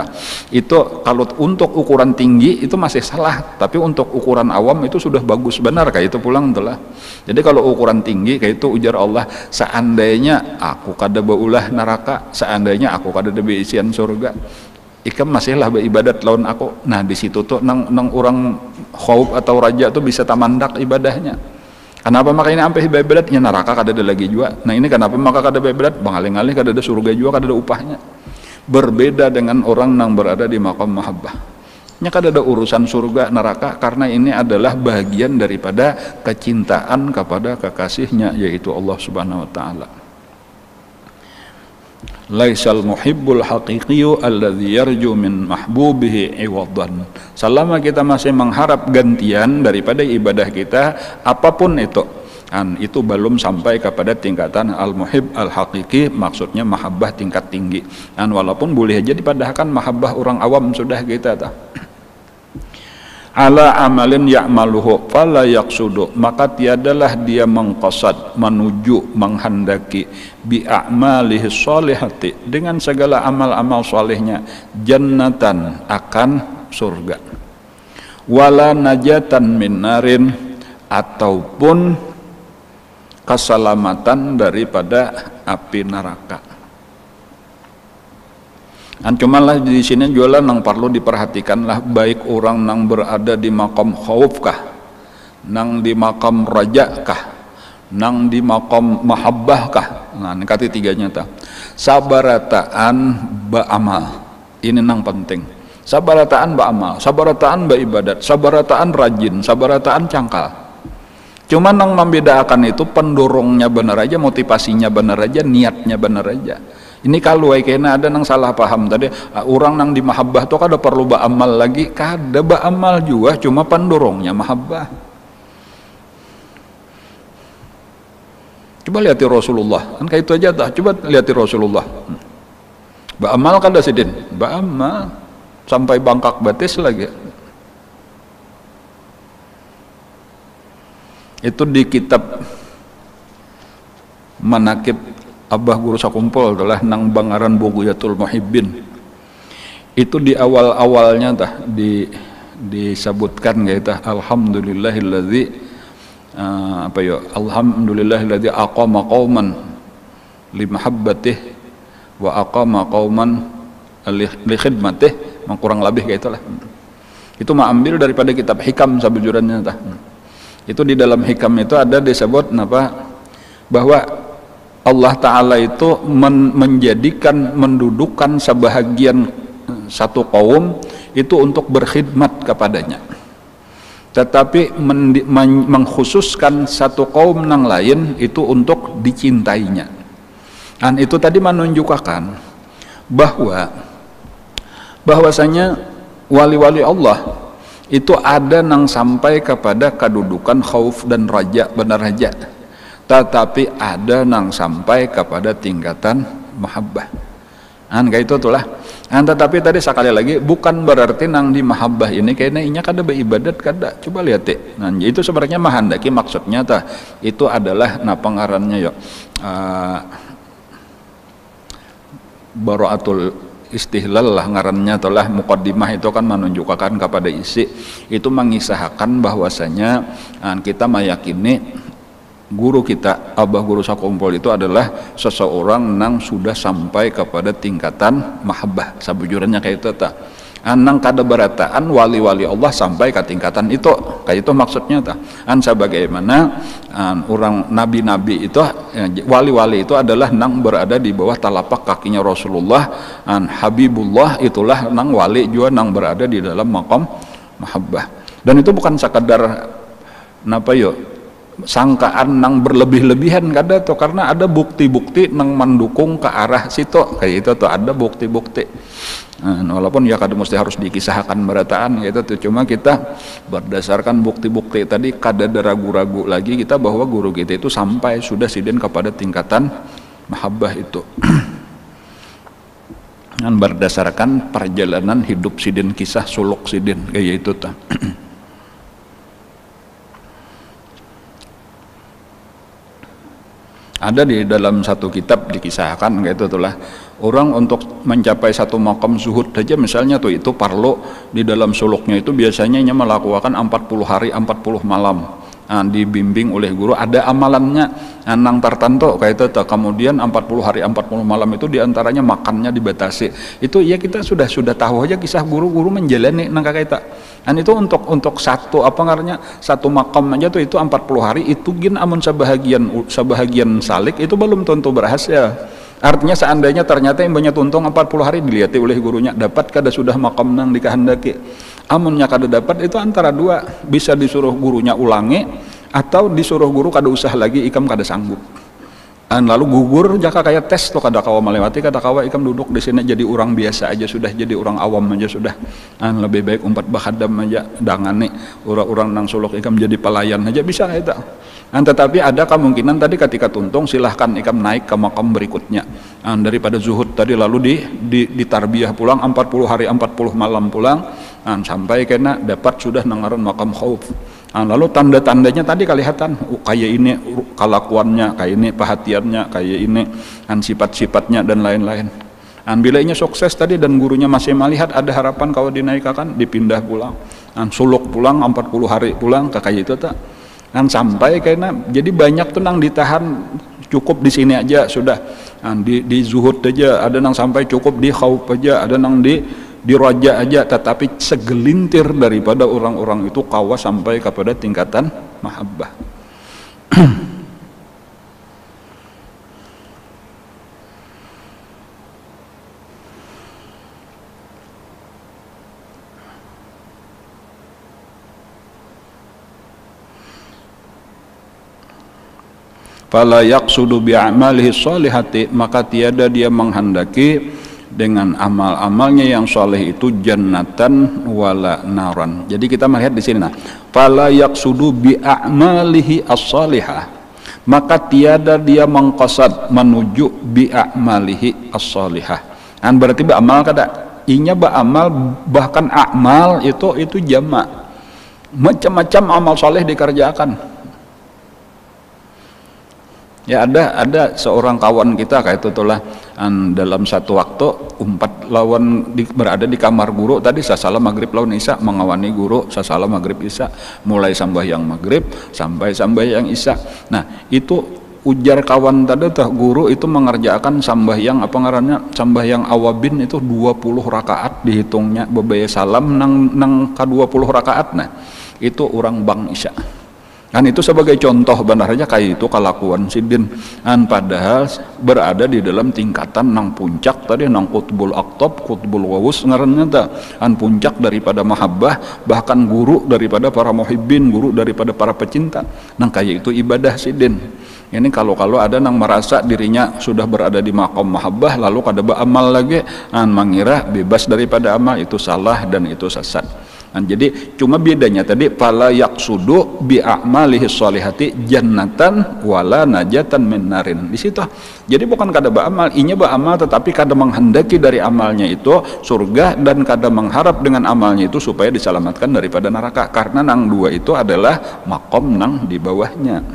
S1: itu kalau untuk ukuran tinggi itu masih salah, tapi untuk ukuran awam itu sudah bagus benar kayak itu pulang telah. Jadi kalau ukuran tinggi kayak itu ujar Allah, seandainya aku kada beulah neraka, seandainya aku kada beisian surga, ikam masihlah beribadat lawan aku. Nah di situ tuh nang orang khauf atau raja tuh bisa tamandak ibadahnya. Kenapa maka ini sampai ibadatnya neraka kada ada lagi juga. Nah ini kenapa maka kada ibadat bangalih-alih kada ada surga juga, kada ada upahnya. Berbeda dengan orang yang berada di maqam mahabbah. Nya kada ada urusan surga neraka, karena ini adalah bagian daripada kecintaan kepada kekasihnya, yaitu Allah Subhanahu wa taala. Laisal muhibbul haqiqiyyu alladzi yarju min mahbubihi iwadan. Selama kita masih mengharap gantian daripada ibadah kita apapun itu belum sampai kepada tingkatan al-muhib al-haqiqi, maksudnya mahabbah tingkat tinggi. Walaupun boleh aja dipadahkan mahabbah orang awam sudah kita ala amalin ya'maluhu fala yaqsudu, maka tiadalah dia mengqasad, menuju, menghendaki bi a'malihi sholihati, dengan segala amal-amal solehnya, jannatan, akan surga, wala najatan min narin, ataupun keselamatan daripada api neraka. Cumalah di sini jualan nang perlu diperhatikanlah, baik orang nang berada di makam khauf kah, nang di makam raja kah, nang di makam mahabbah kah. Nah ini kata tiganya sabarataan ba'amal, ini nang penting. Sabarataan ba'amal, sabarataan ba'ibadat, sabarataan rajin, sabarataan cangkal. Cuma nang membedakan itu pendorongnya benar aja, motivasinya benar aja, niatnya benar aja. Ini kalau kayaknya ada nang salah paham tadi, orang nang di mahabbah tuh kada perlu ba'amal lagi, kada ba'amal juga, cuma pendorongnya mahabbah. Coba lihat Rasulullah, kan kayak itu aja dah. Coba lihat Rasulullah. Ba'amal kada sidin, ba'amal sampai bangkak batis lagi. Itu di kitab Manaqib Abah Guru Sakumpul adalah nang Bangaran Bughyatul Muhibbin. Itu di awal-awalnya disebutkan kayak alhamdulillahilladzi alhamdulillahilladzi aqama qauman li mahabbatih wa aqama qauman li khidmatih, kurang lebih kayak itulah. Itu mah ambil daripada kitab Hikam sabujurannya Itu di dalam Hikam itu ada disebut bahwa Allah Ta'ala itu mendudukkan sebahagian satu kaum itu untuk berkhidmat kepadanya, tetapi mengkhususkan satu kaum yang lain itu untuk dicintainya. Dan itu tadi menunjukkan bahwasanya wali-wali Allah itu ada yang sampai kepada kedudukan khauf dan raja, benar raja, tetapi ada nang sampai kepada tingkatan mahabbah. Kayak itu itulah. Tetapi tadi sekali lagi bukan berarti nang di mahabbah ini kayaknya inya kada beribadat kada. Coba lihat itu sebenarnya mahandaki maksudnya itu adalah pengarannya baraatul istihlal lah ngarannya lah, muqaddimah itu kan menunjukkan kepada isi itu mengisahkan bahwasanya kita meyakini guru kita Abah Guru Sakumpul itu adalah seseorang yang sudah sampai kepada tingkatan mahabbah sabujurannya kayak itu nang kada berataan wali-wali Allah sampai ke tingkatan itu kayak itu maksudnya sebagaimana orang nabi-nabi itu wali-wali itu adalah nang berada di bawah telapak kakinya Rasulullah, Habibullah itulah nang wali juga nang berada di dalam maqam mahabbah. Dan itu bukan sekadar sangkaan nang berlebih-lebihan kada tuh, karena ada bukti-bukti nang mendukung ke arah situ kayak itu tuh, ada bukti-bukti. Walaupun ya kada mesti harus dikisahkan berataan gitu tuh, cuma kita berdasarkan bukti-bukti tadi kada ada ragu-ragu lagi kita bahwa guru kita itu sampai sudah sidin kepada tingkatan mahabbah itu. Dan berdasarkan perjalanan hidup sidin, kisah suluk sidin kayak itu tuh. Ada di dalam satu kitab dikisahkan gitu tuh lah, orang untuk mencapai satu makam zuhud saja misalnya tuh, itu perlu di dalam suluknya itu biasanya melakukan 40 hari 40 malam. Dibimbing oleh guru, ada amalannya nang tertentu kayak itu tuh. Kemudian 40 hari 40 malam itu diantaranya makannya dibatasi. Itu ya kita sudah tahu aja kisah guru-guru menjalani nang kayak itu. Dan itu untuk satu apa ngarannya, satu makam aja tuh itu 40 hari itu gin amun sebahagian salik itu belum tentu berhasil. Artinya seandainya ternyata yang banyak tuntung 40 hari dilihat oleh gurunya, dapat kada sudah makam nang dikehendaki. Amunnya kada dapat, itu antara dua, bisa disuruh gurunya ulangi atau disuruh guru kada usah lagi, ikam kada sanggup. Lalu gugur jaka kayak tes tuh, kada kawa melewati, kada kawa ikam duduk di sini jadi orang biasa aja sudah, jadi orang awam aja sudah. Lebih baik umpat bahadam aja dangani orang-orang nang suluk ikam jadi pelayan aja bisa kayak itu. Tetapi ada kemungkinan tadi ketika tuntung silahkan ikam naik ke makam berikutnya, daripada zuhud tadi lalu ditarbiyah pulang 40 hari 40 malam pulang, sampai kena dapat sudah nangaran makam khauf. Lalu tanda-tandanya tadi kelihatan, kayak ini kelakuannya, kayak ini perhatiannya, kayak ini sifat-sifatnya dan lain-lain. Bila ini sukses tadi dan gurunya masih melihat ada harapan kalau dinaikkan, dipindah pulang, suluk pulang 40 hari pulang ke kayak itu tak. Sampai karena jadi banyak tuh nang ditahan cukup di sini aja sudah, di zuhud aja ada nang sampai cukup di khauf aja, ada nang di raja aja, tetapi segelintir daripada orang-orang itu kawa sampai kepada tingkatan mahabbah. Fala yaqsudu bi'amalihi sholihati, maka tiada dia menghendaki dengan amal-amalnya yang soleh itu jannatan wala naran. Jadi kita melihat di sini, nah, fala yaqsudu bi'amalihi as-sholihah, maka tiada dia mengqasad menuju bi'amalihi as-sholihah. Berarti beramal kada, inya beramal, bahkan amal itu jamak, macam-macam amal soleh dikerjakan. Ya ada seorang kawan kita kayak itu lah, dalam satu waktu umpat lawan berada di kamar guru tadi sasala maghrib lawan isya, mengawani guru sasala maghrib isya, mulai sambayang maghrib sampai sambayang isya. Nah itu ujar kawan tadi tuh, guru itu mengerjakan sambayang apa ngarannya, sambayang awabin itu 20 rakaat dihitungnya bebaya salam nang ke 20 rakaat. Nah itu orang bang isya. Kan itu sebagai contoh benarnya kayak itu kelakuan sidin, padahal berada di dalam tingkatan nang puncak tadi, nang qutbul aqtab, qutbul wawus ngarannya ta, puncak daripada mahabbah, bahkan guru daripada para muhibbin, guru daripada para pecinta. Nang kayak itu ibadah sidin. Ini kalau ada nang merasa dirinya sudah berada di maqam mahabbah lalu kada beramal lagi, mengira bebas daripada amal, itu salah dan itu sesat. Jadi cuma bedanya tadi fala yaqsudu bi a'malihi sholihati jannatan wala najatan min narin. Di situ. Jadi bukan kada beramal, inya beramal tetapi kada menghendaki dari amalnya itu surga dan kada mengharap dengan amalnya itu supaya diselamatkan daripada neraka, karena nang dua itu adalah maqam nang di bawahnya.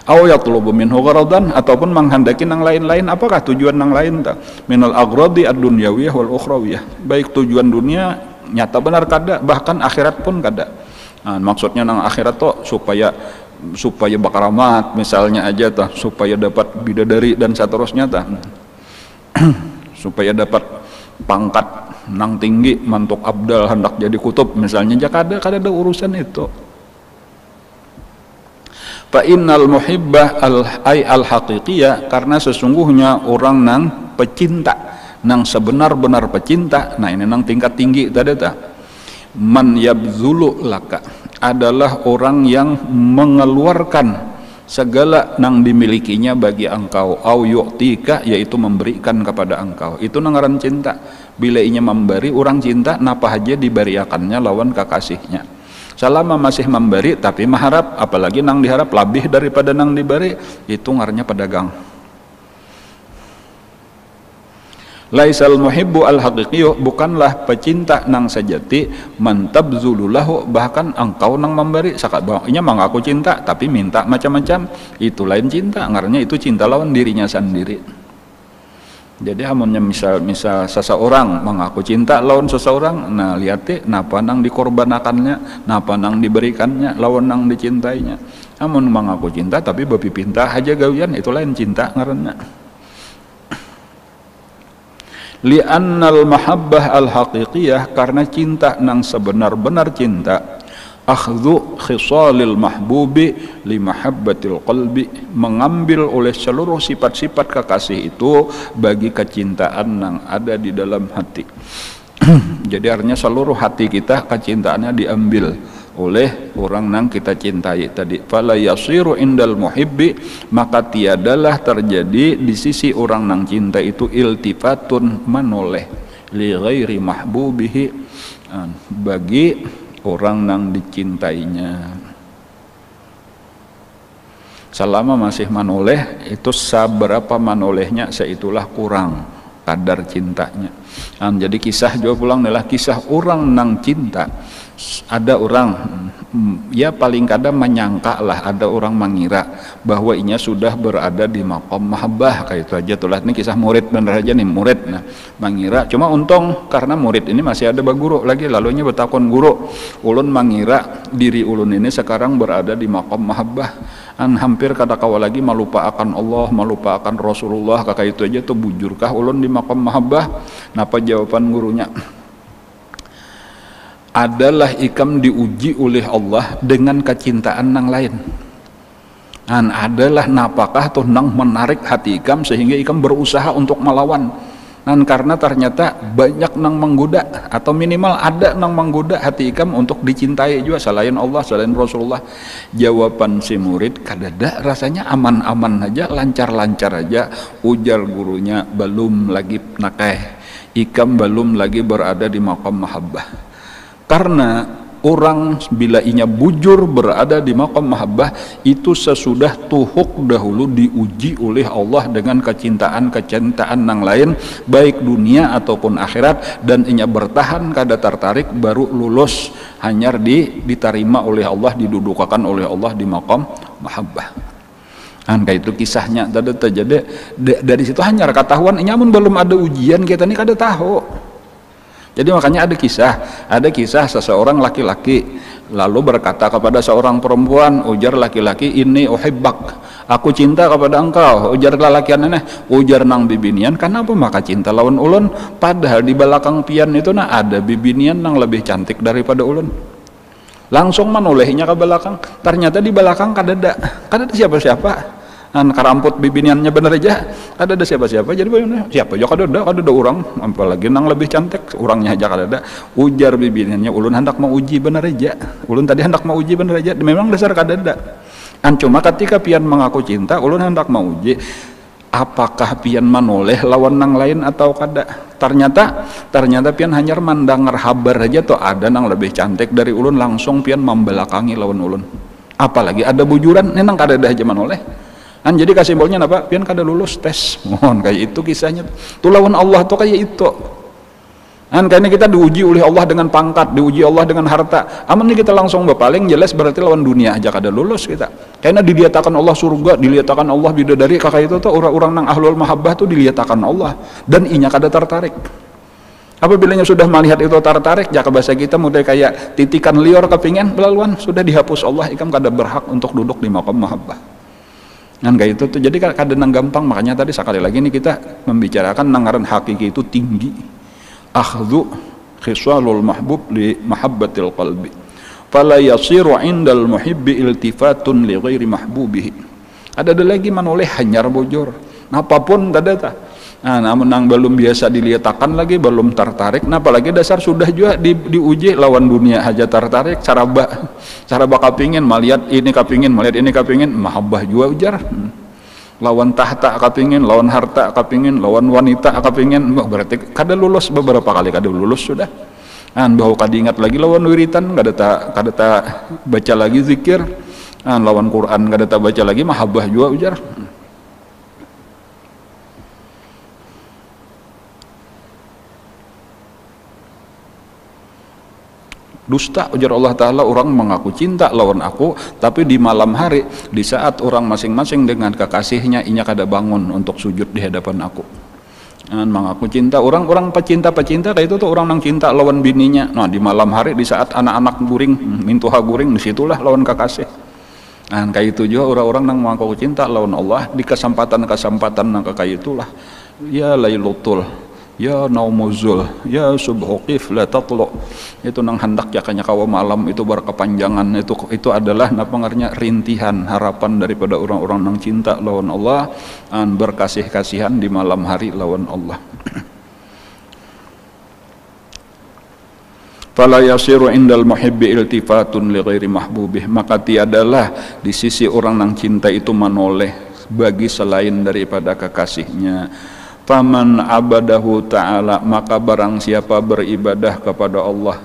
S1: Aw yatlubu minhu gharadan, ataupun menghendaki nang lain-lain, apakah tujuan nang lain ta? Minal aghradi ad-dunyawiyah wal ukhrawiyah. Baik tujuan dunia nyata benar kada, bahkan akhirat pun kada. Maksudnya nang akhirat tuh supaya bakaramat misalnya aja tuh, supaya dapat bidadari dan seterusnya tuh. Supaya dapat pangkat nang tinggi, mantuk abdal hendak jadi kutub misalnya, kada ada urusan itu. Fa innal muhibbah al-haqiqiyah, karena sesungguhnya orang nang pecinta, nang sebenar-benar pecinta, nah ini nang tingkat tinggi tadi ta, man yabzulu laka, adalah orang yang mengeluarkan segala nang dimilikinya bagi engkau, au yu'tika, yaitu memberikan kepada engkau. Itu ngaran cinta. Bila inya memberi, orang cinta napa aja diberiakannya lawan kekasihnya. Selama masih memberi tapi mengharap, apalagi nang diharap lebih daripada nang diberi, itu ngarannya pedagang. Laisal muhibbu al-haqiqiyyu, bukanlah pecinta nang sejati, mantabzululahu, bahkan engkau nang memberi sakabanya mengaku cinta tapi minta macam-macam, itu lain cinta, ngarannya itu cinta lawan dirinya sendiri. Jadi amunnya misal seseorang mengaku cinta lawan seseorang, nah lihat deh napa nang dikorbanakannya, napa nang diberikannya lawan nang dicintainya. Amun mengaku cinta tapi bepipinta aja gawian, itu lain cinta ngarannya. Li'annal mahabbah al-haqiqiyah, karena cinta nang sebenar-benar cinta, akhdhu khisalil mahbubi li mahabbatil qalbi, mengambil oleh seluruh sifat-sifat kekasih itu bagi kecintaan nang ada di dalam hati. Jadi artinya seluruh hati kita kecintaannya diambil oleh orang nang kita cintai tadi. Fala yasiru indal muhibbi, maka tiadalah terjadi di sisi orang nang cinta itu iltifatun, menoleh, li ghairi mahbubihi, bagi orang nang dicintainya. Selama masih menoleh, itu seberapa menolehnya seitulah kurang kadar cintanya. Jadi kisah juga pulang adalah kisah orang nang cinta. Ada orang ya paling kadang menyangka lah, ada orang mengira bahwa inya sudah berada di maqam mahabbah, kayak itu aja tulah. Ini kisah murid bener aja nih, murid nah mengira, cuma untung karena murid ini masih ada baguru lagi, lalunya bertakon guru, ulun mengira diri ulun ini sekarang berada di maqam mahabbah, hampir kada kawa lagi melupakan Allah, melupakan Rasulullah, kayak itu aja tuh, bujurkah ulun di maqam mahabbah? Napa jawaban gurunya? Adalah ikam diuji oleh Allah dengan kecintaan nang lain. Dan adalah napakah tuh nang menarik hati ikam sehingga ikam berusaha untuk melawan. Dan karena ternyata banyak nang menggoda, atau minimal ada nang menggoda hati ikam untuk dicintai juga selain Allah, selain Rasulullah. Jawaban si murid, kadada rasanya aman-aman aja, lancar-lancar aja. Ujar gurunya, belum lagi nakeh, ikam belum lagi berada di maqam mahabbah. Karena orang bila inya bujur berada di maqam mahabbah, itu sesudah tuhuk dahulu diuji oleh Allah dengan kecintaan nang lain, baik dunia ataupun akhirat, dan inya bertahan kada tertarik, baru lulus hanyar diterima oleh Allah, didudukakan oleh Allah di maqam mahabbah. Kayak itu kisahnya tadi terjadi. Dari situ hanyar ketahuan inya mun belum ada ujian kita nih kada tahu. Jadi makanya ada kisah seseorang laki-laki lalu berkata kepada seorang perempuan, ujar laki-laki, ini uhibbak, aku cinta kepada engkau. Ujar lalakian ujar nang bibinian, kenapa maka cinta lawan ulun, padahal di belakang pian itu ada bibinian nang lebih cantik daripada ulun. Langsung menolehnya ke belakang, ternyata di belakang kadada siapa-siapa. Karamput bibiniannya bener aja, ada siapa-siapa, jadi siapa aja kadada orang, apalagi nang lebih cantik, orangnya aja kadada. Ujar bibiniannya, ulun hendak mau uji bener aja, ulun tadi hendak mau uji bener aja, memang dasar kadada. Cuma ketika pian mengaku cinta, ulun hendak mau uji apakah pian manoleh lawan nang lain atau kada. Ternyata pian hanya mandangar habar aja tuh ada nang lebih cantik dari ulun, langsung pian membelakangi lawan ulun, apalagi ada bujuran, nenang kadada aja manoleh. Jadi kesimpulannya apa? Pian kada lulus tes. Mohon kayak itu kisahnya. Tuh lawan Allah tuh kayak itu. Karena kita diuji oleh Allah dengan pangkat, diuji Allah dengan harta. Amun kita langsung berpaling, jelas berarti lawan dunia aja kada lulus kita. Karena diliatakan Allah surga, diliatakan Allah bidadari, kakak itu tuh orang-orang nang ahlul mahabbah tuh diliatakan Allah, dan inya kada tertarik. Apabila sudah melihat itu tertarik, jaka bahasa kita mulai kayak titikan lior kepingin belaluan, sudah dihapus Allah, ikam kada berhak untuk duduk di maqam mahabbah. Kayak itu tuh, jadi kadang gampang. Makanya tadi sekali lagi nih kita membicarakan nangaran hakiki itu tinggi. Akhdhu khisalul mahbub li mahabbatil qalbi, fala yasiru indal muhibbi iltifatun li ghairi mahbubihi. Ada lagi manoleh hanyar bojor, apapun kada ta. Nah, namun nang belum biasa diliatakan lagi, belum tertarik, nah apalagi dasar sudah juga diuji lawan dunia aja tertarik, cara kapingin, melihat ini kapingin, mahabbah juga ujar. Lawan tahta kapingin, lawan harta kapingin, lawan wanita kapingin, berarti kada lulus beberapa kali kada lulus sudah. Bahwa kada ingat lagi lawan wiritan, kada tak baca lagi zikir, lawan Quran kada tak baca lagi, mahabbah juga ujar. Dusta ujar Allah Ta'ala, orang mengaku cinta lawan aku, tapi di malam hari, di saat orang masing-masing dengan kekasihnya, inya kada bangun untuk sujud di hadapan aku. Mengaku cinta, orang pecinta kayak itu tuh orang nang cinta lawan bininya. Nah di malam hari, di saat anak-anak guring, mintuha guring, disitulah lawan kekasih. Kayak itu juga orang-orang nang mengaku cinta lawan Allah, di kesempatan nang kayak itulah, ya laylatul, ya naumuzul, ya subhukif la tatlu, itu nang hendak jakanya kawa malam itu berkepanjangan, itu adalah pengernya rintihan harapan daripada orang-orang nang cinta lawan Allah, berkasih-kasihan di malam hari lawan Allah. Fala yasiru indal muhibbi iltifatun li ghairi mahbubih, maka tiadalah di sisi orang nang cinta itu menoleh bagi selain daripada kekasihnya. Faman abadahu ta'ala, maka barang siapa beribadah kepada Allah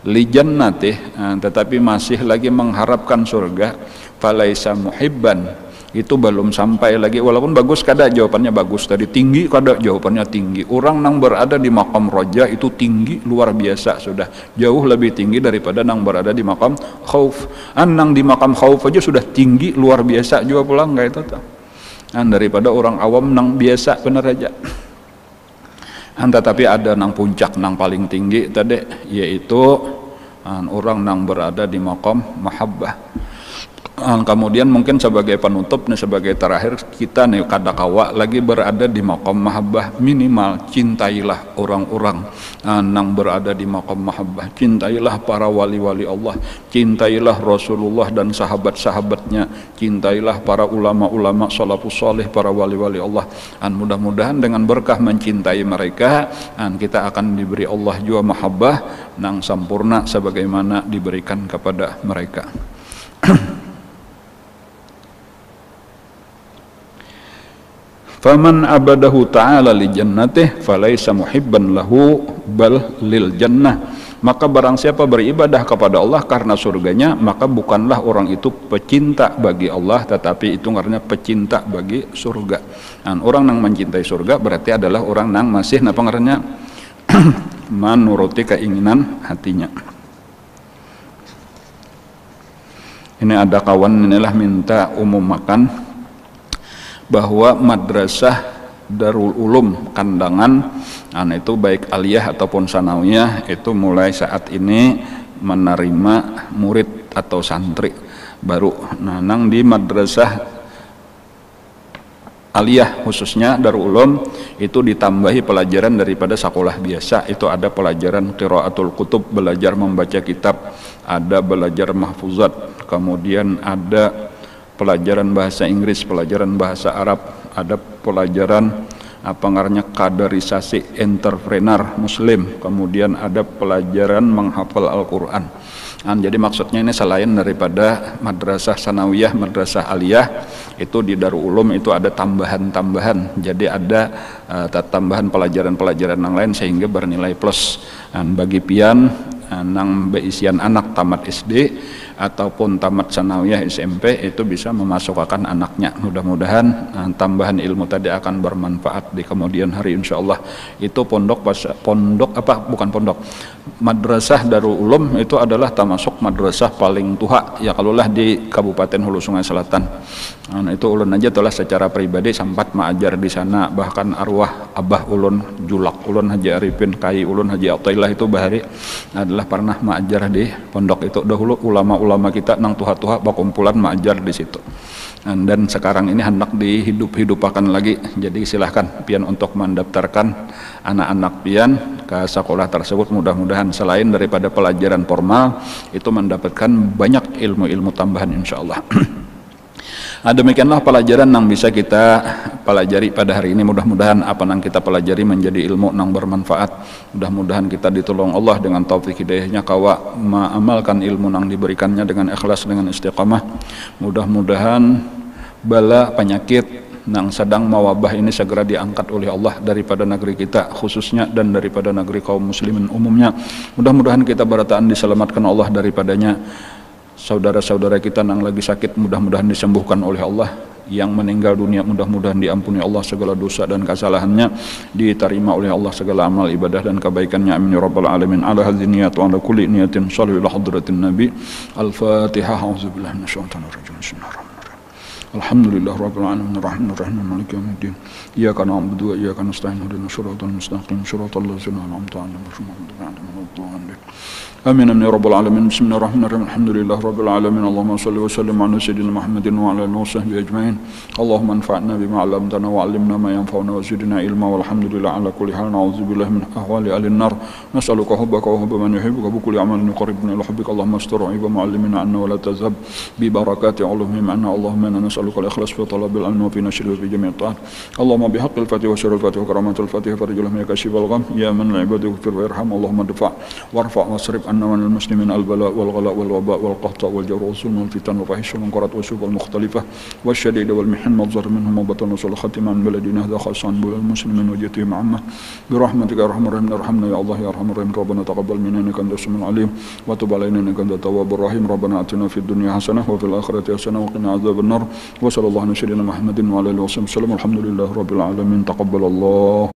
S1: li jannatih, tetapi masih lagi mengharapkan surga, falaisa muhibban, itu belum sampai lagi, walaupun bagus kada jawabannya bagus tadi, tinggi kada jawabannya tinggi. Orang nang berada di maqam roja itu tinggi luar biasa, sudah jauh lebih tinggi daripada nang berada di maqam khauf. Nang di maqam khauf aja sudah tinggi luar biasa juga pulang kayak itu tuh. Daripada orang awam nang biasa bener aja. Tetapi ada nang puncak, nang paling tinggi tadi, yaitu orang nang berada di maqam mahabbah. Kemudian mungkin sebagai penutup nih, sebagai terakhir, kita nih kada kawa lagi berada di maqam mahabbah, minimal cintailah orang-orang nang berada di maqam mahabbah, cintailah para wali-wali Allah, cintailah Rasulullah dan sahabat-sahabatnya, cintailah para ulama-ulama salafus saleh, para wali-wali Allah. Mudah-mudahan dengan berkah mencintai mereka, kita akan diberi Allah juga mahabbah nang sempurna sebagaimana diberikan kepada mereka. Faman abadahu ta'ala li jannatih falaisa muhibban lahu bal lil jannah, maka barang siapa beribadah kepada Allah karena surganya, maka bukanlah orang itu pecinta bagi Allah, tetapi itu karena pecinta bagi surga. Orang yang mencintai surga berarti adalah orang yang masih ngarannya menuruti keinginan hatinya. Ini ada kawan inilah minta umum makan bahwa madrasah Darul Ulum Kandangan, itu baik aliyah ataupun sanawiyah, itu mulai saat ini menerima murid atau santri baru. Nang di madrasah aliyah khususnya Darul Ulum itu ditambahi pelajaran daripada sekolah biasa, itu ada pelajaran qiraatul kutub, belajar membaca kitab, ada belajar mahfuzat, kemudian ada pelajaran bahasa Inggris, pelajaran bahasa Arab, ada pelajaran kaderisasi entrepreneur muslim, kemudian ada pelajaran menghafal Al-Quran. Jadi maksudnya ini selain daripada madrasah sanawiyah, madrasah aliyah, itu di Darul Ulum itu ada tambahan-tambahan, jadi ada tambahan pelajaran-pelajaran yang lain sehingga bernilai plus. Bagi pian nang beisian anak tamat SD ataupun tamat sanawiyah SMP, itu bisa memasukkan anaknya. Mudah-mudahan tambahan ilmu tadi akan bermanfaat di kemudian hari insyaallah. Itu madrasah Darul Ulum itu adalah termasuk madrasah paling tua ya kalulah di Kabupaten Hulu Sungai Selatan. Itu ulun aja telah secara pribadi sempat mengajar di sana, bahkan arwah abah ulun, julak ulun Haji Arifin, kai ulun Haji Atailah itu bahari adalah pernah mengajar di pondok itu. Dahulu ulama-ulama kita nang tuha-tuha bakumpulan mengajar di situ. Dan sekarang ini hendak dihidup-hidupakan lagi. Jadi silahkan pian untuk mendaftarkan anak-anak pian ke sekolah tersebut. Mudah-mudahan selain daripada pelajaran formal itu mendapatkan banyak ilmu-ilmu tambahan insyaallah. Demikianlah pelajaran yang bisa kita pelajari pada hari ini. Mudah-mudahan apa yang kita pelajari menjadi ilmu yang bermanfaat. Mudah-mudahan kita ditolong Allah dengan taufik hidayahnya kawa mengamalkan ilmu yang diberikannya dengan ikhlas, dengan istiqamah. Mudah-mudahan bala penyakit yang sedang mewabah ini segera diangkat oleh Allah daripada negeri kita khususnya dan daripada negeri kaum muslimin umumnya. Mudah-mudahan kita barataan diselamatkan Allah daripadanya. Saudara-saudara kita yang lagi sakit mudah-mudahan disembuhkan oleh Allah. Yang meninggal dunia mudah-mudahan diampuni Allah segala dosa dan kesalahannya, diterima oleh Allah segala amal ibadah dan kebaikannya, amin ya rabbal alamin. Ala hadhihi niyat wa ala kulli niyatin shallu ila hadratin nabi. Al-Fatihah. A'udzubillahi minasyaitonir rajim. Bismillahirrahmanirrahim. Alhamdulillah rabbil alamin arrahmanir rahim maliki yaumiddin. Iyyaka na'budu wa iyyaka nasta'in ihdinas siratal mustaqim siratal ladzina an'amta 'alaihim ghairil maghdubi 'alaihim. Amin amin ya rabbal alamin. Bismillahirrahmanirrahim. Alhamdulillah rabbil alamin. Allahumma shalli wa sallim ala sayyidina Muhammadin wa ala alihi wa sahbihi ajmain. Allahumma anfa'na bima 'allamtana wa 'allimna ma yanfa'una wa zidna ilma walhamdulillah ala kulli hal. Na'udzubillahi min ahwali ahli an-nar. Nas'aluka hubbaka wa hubba man yuhibbuka bi kulli amalin yuqarribuna ila hubbika. Allahumma astur 'aiba mu'allimina 'anna wa la tazhab bi barakati 'ulumihim 'anna. Allahumma inna nas'aluka al-ikhlas fi talabil ilmi wa fi nashri wa fi jami' at-ta'at. Allahumma bihaqqil Fatihah wa sirril Fatihah wa karamatil Fatihah farijul min kashifal gham ya man al-'ibadu yaghfir wa yarham. Allahumma dfa' warfa' wasrif 'anna wa al muslimin البلاء والغلاء والوباء والقحط والجور والظلم والفتن والفحش والمنكرات والسوء المختلفة والشديد والمحن مظهر منهم وبطن وصل ختم عن بلدنا هذا خاص عن بلاد المسلمين وجيتهم عامة برحمتك يا أرحم الراحمين. ارحمنا يا الله يا أرحم الراحمين. ربنا تقبل منا إنك أنت السميع العليم وتب علينا إنك أنت التواب الرحيم. ربنا آتنا في الدنيا حسنة وفي الآخرة حسنة وقنا عذاب النار. وصلى الله على سيدنا محمد وعلى آله وصحبه وسلم. الحمد لله رب العالمين. تقبل الله.